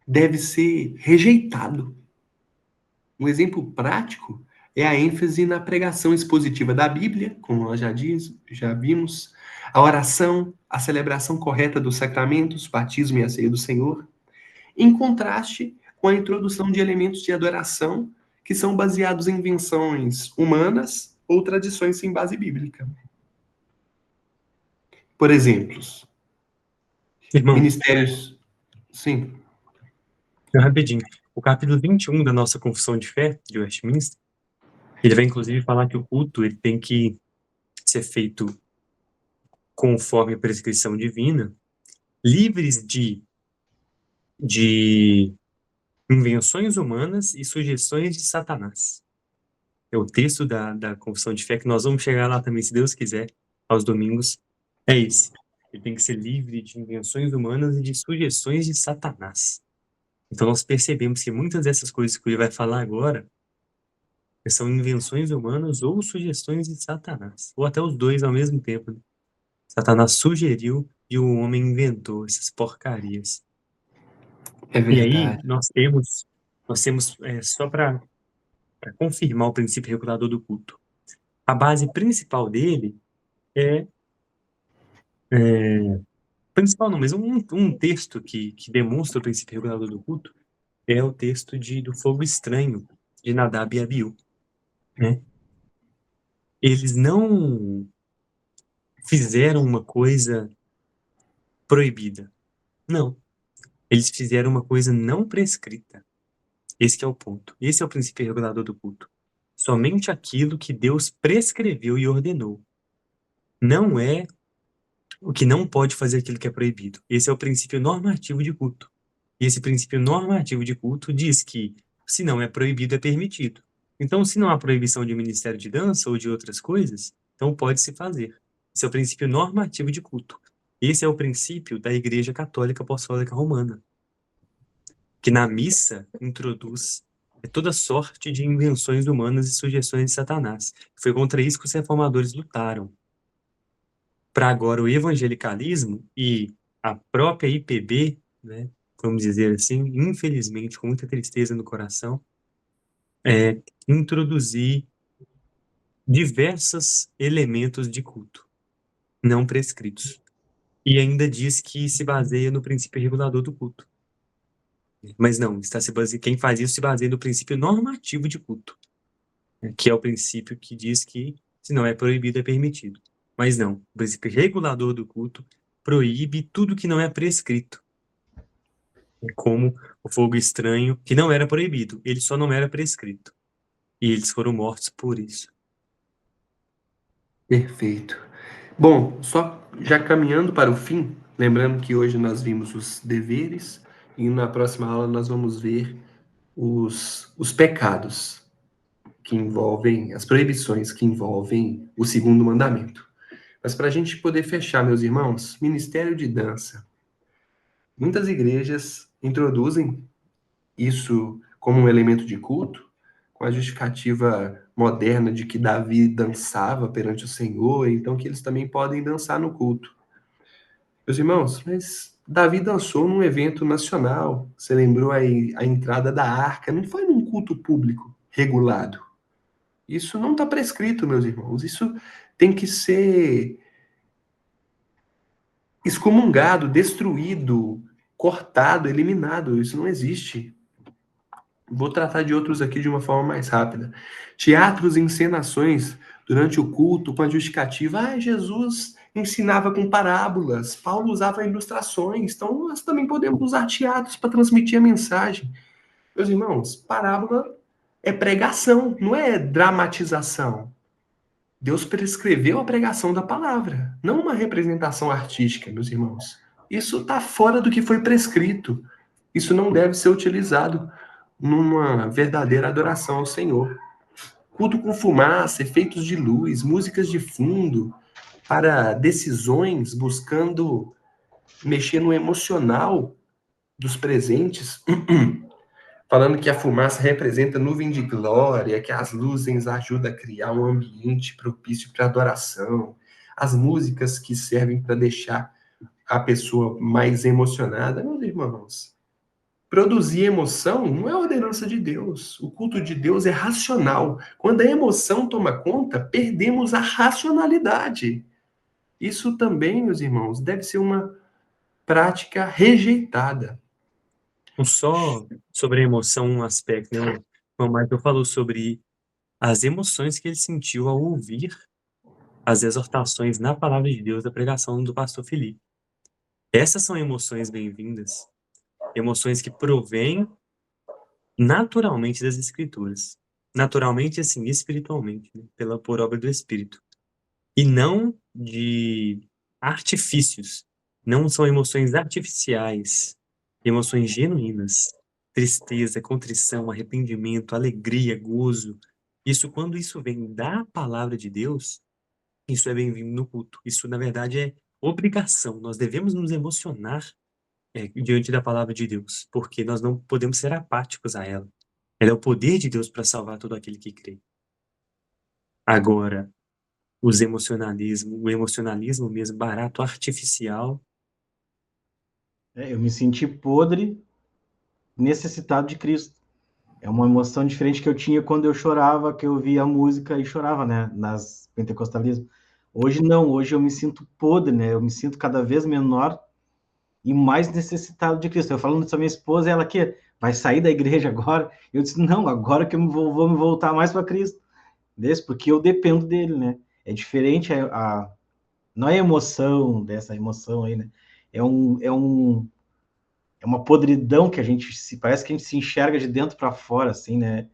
S2: deve ser rejeitado. Um exemplo prático é a ênfase na pregação expositiva da Bíblia, como nós já vimos, a oração, a celebração correta dos sacramentos, batismo e a ceia do Senhor, em contraste com a introdução de elementos de adoração que são baseados em invenções humanas ou tradições sem base bíblica. Por exemplo,
S3: Irmão,
S2: ministérios... Sim.
S3: rapidinho. O capítulo 21 da nossa Confissão de Fé, de Westminster, ele vai inclusive falar que o culto ele tem que ser feito conforme a prescrição divina, livres de invenções humanas e sugestões de Satanás. É o texto da Confissão de Fé, que nós vamos chegar lá também, se Deus quiser, aos domingos. É esse. Ele tem que ser livre de invenções humanas e de sugestões de Satanás. Então nós percebemos que muitas dessas coisas que ele vai falar agora são invenções humanas ou sugestões de Satanás. Ou até os dois ao mesmo tempo, né? Satanás sugeriu e o homem inventou essas porcarias.
S2: É
S3: E aí
S2: verdade.
S3: nós temos só para confirmar o princípio regulador do culto. A base principal dele principal não, mas um texto que demonstra o princípio regulador do culto é o texto do fogo estranho de Nadab e Abiú, né? Eles não fizeram uma coisa proibida. Não. Eles fizeram uma coisa não prescrita. Esse que é o ponto. Esse é o princípio regulador do culto. Somente aquilo que Deus prescreveu e ordenou. Não é o que não pode fazer aquilo que é proibido. Esse é o princípio normativo de culto. E esse princípio normativo de culto diz que se não é proibido, é permitido. Então, se não há proibição de ministério de dança ou de outras coisas, então pode-se fazer. Esse é o princípio normativo de culto. Esse é o princípio da Igreja Católica Apostólica Romana, que na missa introduz toda sorte de invenções humanas e sugestões de Satanás. Foi contra isso que os reformadores lutaram. Para agora o evangelicalismo e a própria IPB, né, vamos dizer assim, infelizmente, com muita tristeza no coração, introduzir diversos elementos de culto não prescritos. E ainda diz que se baseia no princípio regulador do culto. Mas não, quem faz isso se baseia no princípio normativo de culto, que é o princípio que diz que se não é proibido, é permitido. Mas não, o princípio regulador do culto proíbe tudo que não é prescrito. Como o fogo estranho, que não era proibido, ele só não era prescrito. E eles foram mortos por isso.
S2: Perfeito. Bom, só já caminhando para o fim, lembrando que hoje nós vimos os deveres e na próxima aula nós vamos ver os pecados que envolvem, as proibições que envolvem o segundo mandamento. Mas para a gente poder fechar, meus irmãos, ministério de dança. Muitas igrejas introduzem isso como um elemento de culto, com a justificativa moderna de que Davi dançava perante o Senhor, então que eles também podem dançar no culto. Meus irmãos, mas Davi dançou num evento nacional, você lembrou a entrada da arca, não foi num culto público regulado. Isso não está prescrito, meus irmãos, isso tem que ser excomungado, destruído, cortado, eliminado, isso não existe. Vou tratar de outros aqui de uma forma mais rápida. Teatros e encenações durante o culto com a justificativa, Jesus ensinava com parábolas, Paulo usava ilustrações, então nós também podemos usar teatros para transmitir a mensagem. Meus irmãos, parábola é pregação, não é dramatização. Deus prescreveu a pregação da palavra, não uma representação artística, meus irmãos. Isso está fora do que foi prescrito. Isso não deve ser utilizado numa verdadeira adoração ao Senhor. Culto com fumaça, efeitos de luz, músicas de fundo, para decisões buscando mexer no emocional dos presentes, falando que a fumaça representa nuvem de glória, que as luzes ajudam a criar um ambiente propício para adoração, as músicas que servem para deixar a pessoa mais emocionada. Meus irmãos, produzir emoção não é ordenança de Deus. O culto de Deus é racional. Quando a emoção toma conta, perdemos a racionalidade. Isso também, meus irmãos, deve ser uma prática rejeitada.
S3: Só sobre a emoção, um aspecto, né? O Michael falou sobre as emoções que ele sentiu ao ouvir as exortações na palavra de Deus da pregação do pastor Felipe. Essas são emoções bem-vindas, emoções que provêm naturalmente das Escrituras. Naturalmente, assim, espiritualmente, né? Por obra do Espírito. E não de artifícios. Não são emoções artificiais, emoções genuínas. Tristeza, contrição, arrependimento, alegria, gozo. Quando isso vem da palavra de Deus, isso é bem-vindo no culto. Isso, na verdade, é obrigação. Nós devemos nos emocionar diante da palavra de Deus, porque nós não podemos ser apáticos a ela. Ela é o poder de Deus para salvar todo aquele que crê. Agora, o emocionalismo mesmo, barato, artificial.
S1: Eu me senti podre, necessitado de Cristo. É uma emoção diferente que eu tinha quando eu chorava, que eu via a música e chorava, né, nas pentecostalismo. Hoje não, hoje eu me sinto podre, né, eu me sinto cada vez menor e mais necessitado de Cristo. Eu falando isso à minha esposa, ela que vai sair da igreja agora. Eu disse, não, agora que eu vou me voltar mais para Cristo. Porque eu dependo dele, né? É diferente não é emoção, dessa emoção aí, né? É uma podridão que parece que a gente se enxerga de dentro para fora, assim, né?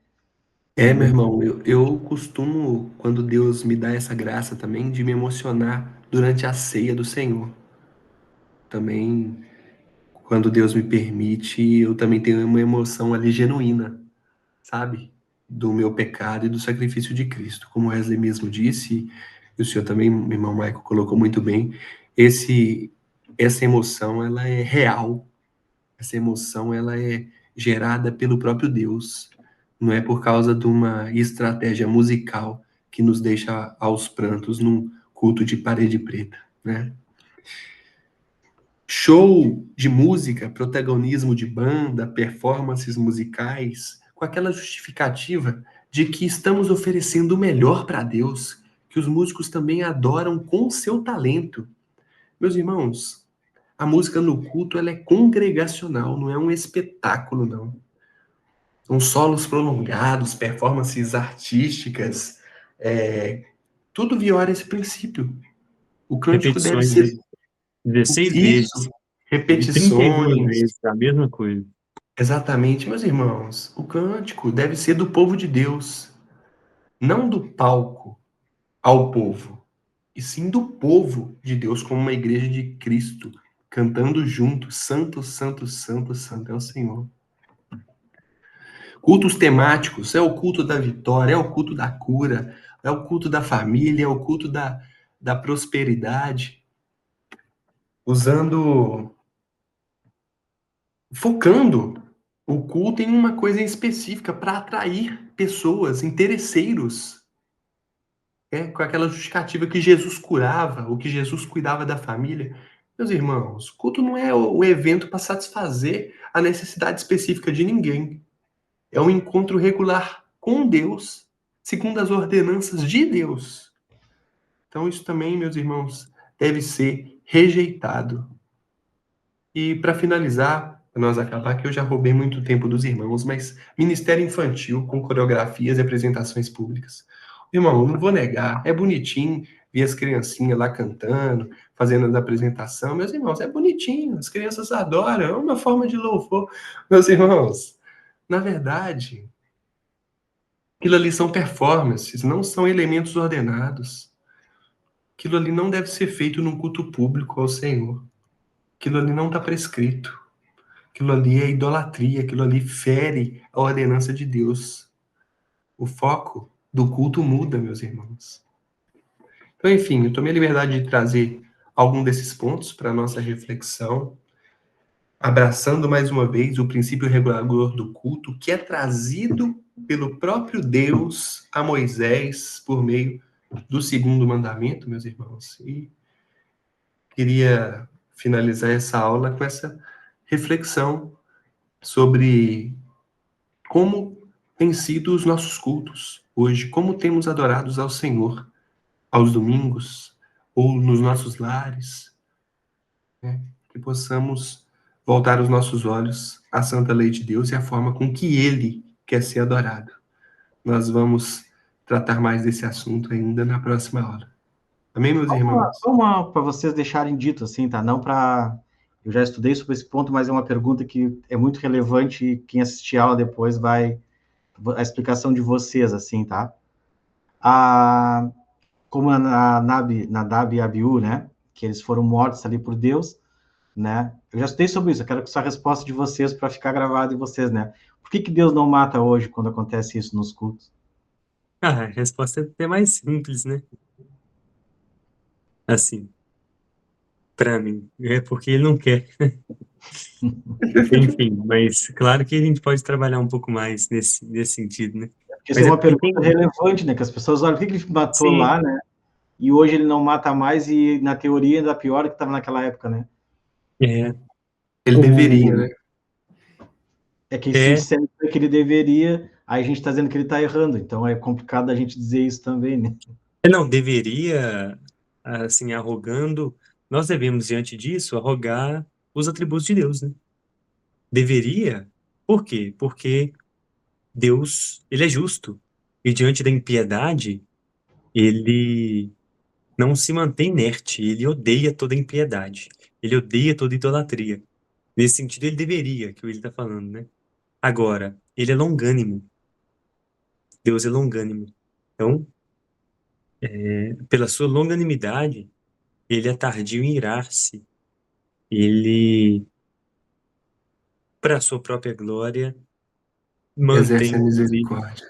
S2: Meu irmão, eu costumo, quando Deus me dá essa graça também, de me emocionar durante a ceia do Senhor. Também, quando Deus me permite, eu também tenho uma emoção ali genuína, sabe? Do meu pecado e do sacrifício de Cristo. Como o Wesley mesmo disse, e o senhor também, meu irmão Michael, colocou muito bem, essa emoção, ela é real. Essa emoção, ela é gerada pelo próprio Deus. Não é por causa de uma estratégia musical que nos deixa aos prantos num culto de parede preta, né? Show de música, protagonismo de banda, performances musicais, com aquela justificativa de que estamos oferecendo o melhor para Deus, que os músicos também adoram com seu talento. Meus irmãos, a música no culto ela é congregacional, não é um espetáculo, não. São solos prolongados, performances artísticas, tudo viola esse princípio. O cântico deve
S3: Repetições,
S2: ser
S3: 16 vezes,
S2: Isso,
S3: e 32
S2: repetições.
S3: vezes, a mesma coisa.
S2: Exatamente, meus irmãos. O cântico deve ser do povo de Deus, não do palco ao povo, e sim do povo de Deus, como uma igreja de Cristo, cantando junto: Santo, Santo, Santo, Santo é o Senhor. Cultos temáticos, é o culto da vitória, é o culto da cura, é o culto da família, é o culto da prosperidade, focando o culto em uma coisa específica para atrair pessoas, interesseiros, com aquela justificativa que Jesus curava, ou que Jesus cuidava da família. Meus irmãos, culto não é o evento para satisfazer a necessidade específica de ninguém. É um encontro regular com Deus, segundo as ordenanças de Deus. Então, isso também, meus irmãos, deve ser rejeitado. E, para finalizar, para nós acabar, que eu já roubei muito tempo dos irmãos, mas Ministério Infantil com coreografias e apresentações públicas. Irmão, não vou negar, é bonitinho ver as criancinhas lá cantando, fazendo a apresentação. Meus irmãos, é bonitinho, as crianças adoram, é uma forma de louvor. Meus irmãos, na verdade, aquilo ali são performances, não são elementos ordenados. Aquilo ali não deve ser feito num culto público ao Senhor. Aquilo ali não está prescrito. Aquilo ali é idolatria, aquilo ali fere a ordenança de Deus. O foco do culto muda, meus irmãos. Então, enfim, eu tomei a liberdade de trazer algum desses pontos para a nossa reflexão, abraçando mais uma vez o princípio regulador do culto, que é trazido pelo próprio Deus a Moisés por meio do segundo mandamento, meus irmãos. E queria finalizar essa aula com essa reflexão sobre como têm sido os nossos cultos hoje, como temos adorado ao Senhor aos domingos ou nos nossos lares, né? Que possamos voltar os nossos olhos à santa lei de Deus e à forma com que Ele quer ser adorado. Nós vamos tratar mais desse assunto ainda na próxima aula. Amém, meus irmãos?
S1: Uma para vocês deixarem dito, assim, tá? Não para... Eu já estudei sobre esse ponto, mas é uma pergunta que é muito relevante e quem assistir a aula depois vai... A explicação de vocês, assim, tá? Como a Nadab e Abiú, né? Que eles foram mortos ali por Deus, né? Eu já estudei sobre isso, eu quero que essa resposta de vocês para ficar gravado em vocês, né? Por que Deus não mata hoje quando acontece isso nos cultos?
S3: Ah, a resposta é até mais simples, né? Assim, para mim. É porque ele não quer. Enfim, mas claro que a gente pode trabalhar um pouco mais nesse sentido, né?
S1: Porque isso é
S3: Mas é
S1: uma
S3: porque
S1: pergunta
S3: tem.
S1: relevante, né? Que as pessoas olham, por que ele matou
S3: Sim,
S1: lá, né? E hoje ele não mata mais e na teoria ainda pior que estava naquela época, né?
S3: é.
S2: Ele deveria,
S3: O,
S2: né?
S1: É que se
S3: é.
S1: disser que ele deveria, aí a gente está dizendo que ele está errando. Então é complicado a gente dizer isso também, né?
S3: Não, deveria, assim, arrogando. Nós devemos, diante disso, arrogar os atributos de Deus, né? Deveria. Por quê? Porque Deus, ele é justo. E diante da impiedade, ele não se mantém inerte, ele odeia toda impiedade. Ele odeia toda idolatria. Nesse sentido, ele deveria, que ele está falando, né? Agora, ele é longânimo. Deus é longânimo. Então, pela sua longanimidade, ele é tardio em irar-se. Ele, para a sua própria glória,
S2: Exerce a
S3: mantém
S2: misericórdia.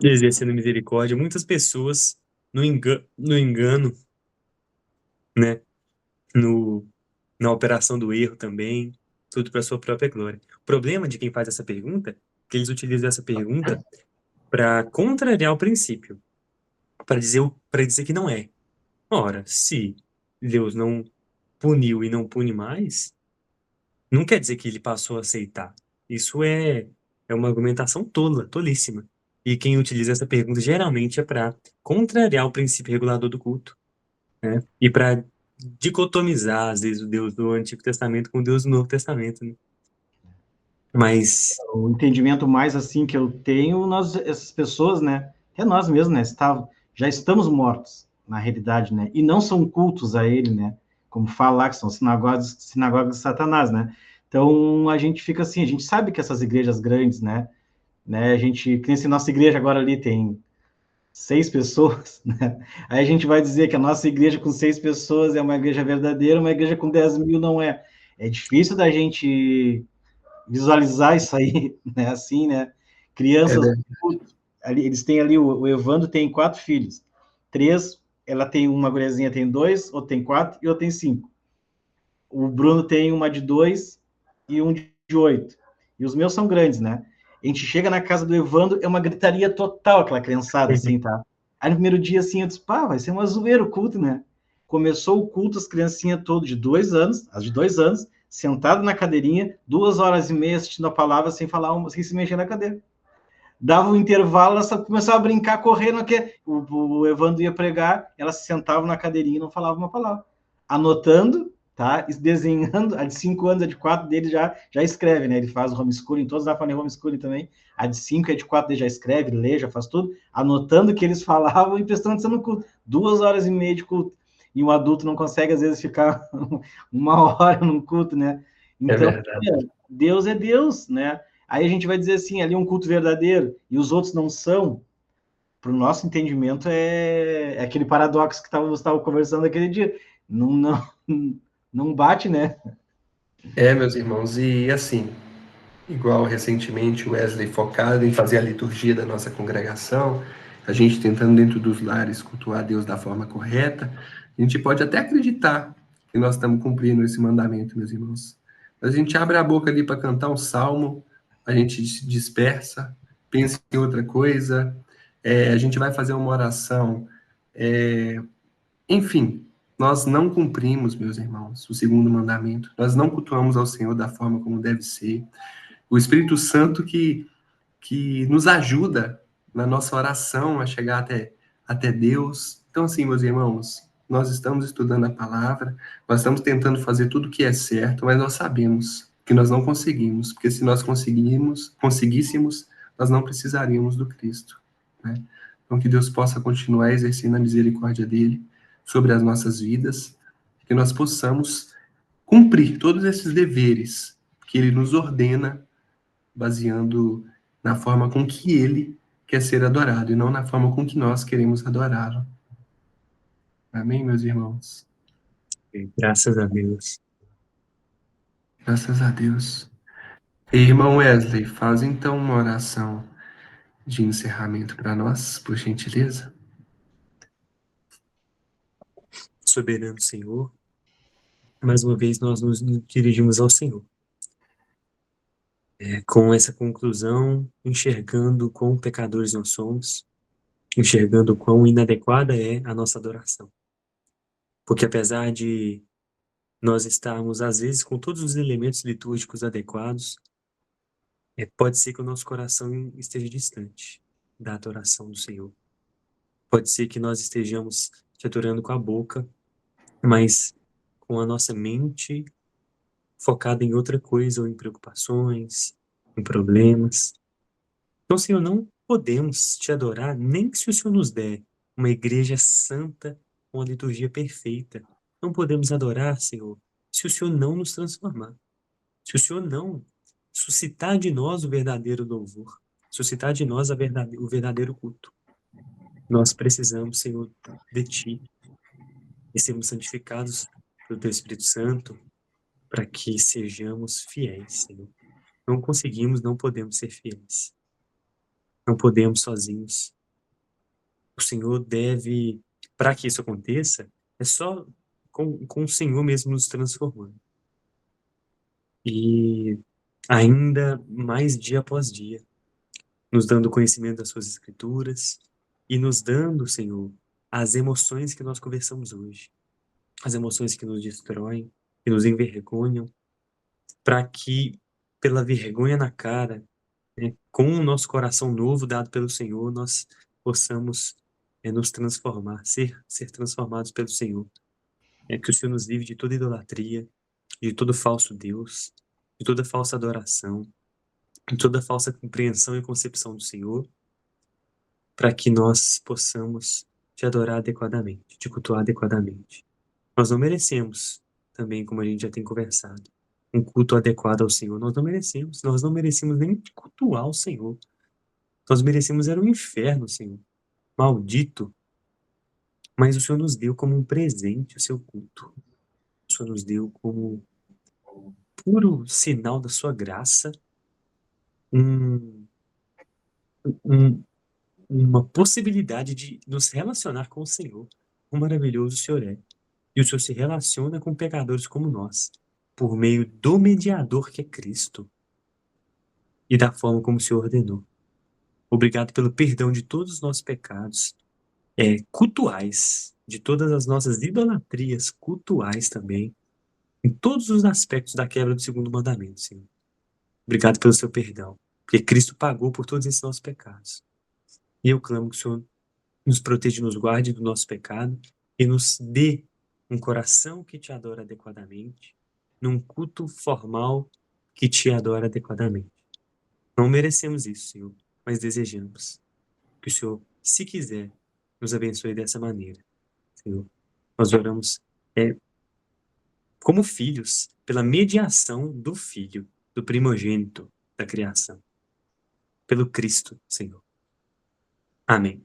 S3: exercendo misericórdia. Muitas pessoas, no engano, né? No, na operação do erro também, tudo para sua própria glória. O problema de quem faz essa pergunta é que eles utilizam essa pergunta para contrariar o princípio, para dizer que não é. Ora, se Deus não puniu e não pune mais, não quer dizer que ele passou a aceitar. Isso é uma argumentação tola, tolíssima. E quem utiliza essa pergunta geralmente é para contrariar o princípio regulador do culto, né? E para dicotomizar, às vezes, o Deus do Antigo Testamento com o Deus do Novo Testamento, né? Mas,
S1: O entendimento mais assim que eu tenho, nós, essas pessoas, né? É nós mesmos, né? Já estamos mortos, na realidade, né? E não são cultos a ele, né? como fala lá, que são sinagogas de Satanás, né? Então, a gente fica assim, a gente sabe que essas igrejas grandes, né, a gente, que nem nossa igreja agora ali tem 6 pessoas, né? Aí a gente vai dizer que a nossa igreja com 6 pessoas é uma igreja verdadeira, uma igreja com 10 mil não é. É difícil da gente visualizar isso aí, né? Assim, né?
S2: É
S1: Crianças,
S2: verdade.
S1: ali, eles têm ali, o Evandro tem 4 filhos. 3, ela tem uma guriazinha, tem 2, ou tem 4, e outra tem 5. O Bruno tem uma de 2 e um de 8. E os meus são grandes, né? A gente chega na casa do Evandro, é uma gritaria total, aquela criançada, assim, tá? Aí no primeiro dia, assim, eu disse, pá, vai ser uma zoeira o culto, né? Começou o culto, as criancinhas todas de 2 anos, as de 2 anos, sentado na cadeirinha, 2 horas e meia assistindo a palavra, sem falar uma, sem se mexer na cadeira. Dava um intervalo, elas começavam a brincar, correndo, que o Evandro ia pregar, elas se sentavam na cadeirinha e não falavam uma palavra. Anotando, tá? Desenhando, a de 5 anos, a de 4 dele já escreve, né? Ele faz o homeschooling, todos da família homeschooling também. A de 5 e a de 4 dele já escreve, lê, já faz tudo, anotando o que eles falavam e prestando atenção no culto. 2 horas e meia de culto. E um adulto não consegue, às vezes, ficar 1 hora num culto, né?
S2: É
S1: Então,
S2: verdade.
S1: Deus é Deus, né? Aí a gente vai dizer assim, ali é um culto verdadeiro, e os outros não são. Para o nosso entendimento, é aquele paradoxo que estava conversando aquele dia. Não bate, né?
S2: É, meus irmãos, e assim, igual recentemente o Wesley focado em fazer a liturgia da nossa congregação, a gente tentando dentro dos lares cultuar Deus da forma correta, a gente pode até acreditar que nós estamos cumprindo esse mandamento, meus irmãos. Mas a gente abre a boca ali para cantar um salmo, a gente se dispersa, pensa em outra coisa, a gente vai fazer uma oração, enfim, nós não cumprimos, meus irmãos, o segundo mandamento, nós não cultuamos ao Senhor da forma como deve ser. O Espírito Santo que nos ajuda na nossa oração a chegar até Deus. Então, assim, meus irmãos, nós estamos estudando a palavra, nós estamos tentando fazer tudo o que é certo, mas nós sabemos que nós não conseguimos, porque se nós conseguíssemos, nós não precisaríamos do Cristo, né? Então, que Deus possa continuar exercendo a misericórdia dele sobre as nossas vidas, que nós possamos cumprir todos esses deveres que ele nos ordena, baseando na forma com que ele quer ser adorado e não na forma com que nós queremos adorá-lo. Amém, meus irmãos?
S3: Graças a Deus.
S2: Graças a Deus. Irmão Wesley, faz então uma oração de encerramento para nós, por gentileza.
S3: Soberano Senhor, mais uma vez nós nos dirigimos ao Senhor. Com essa conclusão, enxergando quão pecadores nós somos, enxergando quão inadequada é a nossa adoração. Porque apesar de nós estarmos, às vezes, com todos os elementos litúrgicos adequados, pode ser que o nosso coração esteja distante da adoração do Senhor. Pode ser que nós estejamos te adorando com a boca, mas com a nossa mente focada em outra coisa, ou em preocupações, em problemas. Então, Senhor, não podemos te adorar nem se o Senhor nos der uma igreja santa, uma liturgia perfeita. Não podemos adorar, Senhor, se o Senhor não nos transformar. Se o Senhor não suscitar de nós o verdadeiro louvor, suscitar de nós o verdadeiro culto. Nós precisamos, Senhor, de Ti e sermos santificados pelo Teu Espírito Santo para que sejamos fiéis, Senhor. Não conseguimos, não podemos ser fiéis. Não podemos sozinhos. O Senhor deve, para que isso aconteça, é só com o Senhor mesmo nos transformando. E ainda mais dia após dia, nos dando conhecimento das suas escrituras e nos dando, Senhor, as emoções que nós conversamos hoje, as emoções que nos destroem, que nos envergonham, para que, pela vergonha na cara, né, com o nosso coração novo dado pelo Senhor, nós possamos nos transformar, ser transformados pelo Senhor. Que o Senhor nos livre de toda idolatria, de todo falso Deus, de toda falsa adoração, de toda falsa compreensão e concepção do Senhor, para que nós possamos te adorar adequadamente, te cultuar adequadamente. Nós não merecemos, também, como a gente já tem conversado, um culto adequado ao Senhor. Nós não merecemos. Nós não merecemos nem cultuar o Senhor. Nós merecemos era o inferno, Senhor. Maldito. Mas o Senhor nos deu como um presente o seu culto. O Senhor nos deu como puro sinal da sua graça um, um, uma possibilidade de nos relacionar com o Senhor. Quão maravilhoso o Senhor é. E o Senhor se relaciona com pecadores como nós, por meio do mediador que é Cristo e da forma como o Senhor ordenou. Obrigado pelo perdão de todos os nossos pecados, cultuais, de todas as nossas idolatrias cultuais também, em todos os aspectos da quebra do segundo mandamento, Senhor. Obrigado pelo seu perdão, porque Cristo pagou por todos esses nossos pecados. E eu clamo que o Senhor nos proteja e nos guarde do nosso pecado e nos dê um coração que te adora adequadamente, num culto formal que te adora adequadamente. Não merecemos isso, Senhor, mas desejamos que o Senhor, se quiser, nos abençoe dessa maneira, Senhor. Nós oramos como filhos, pela mediação do Filho, do primogênito da criação, pelo Cristo, Senhor. Amém.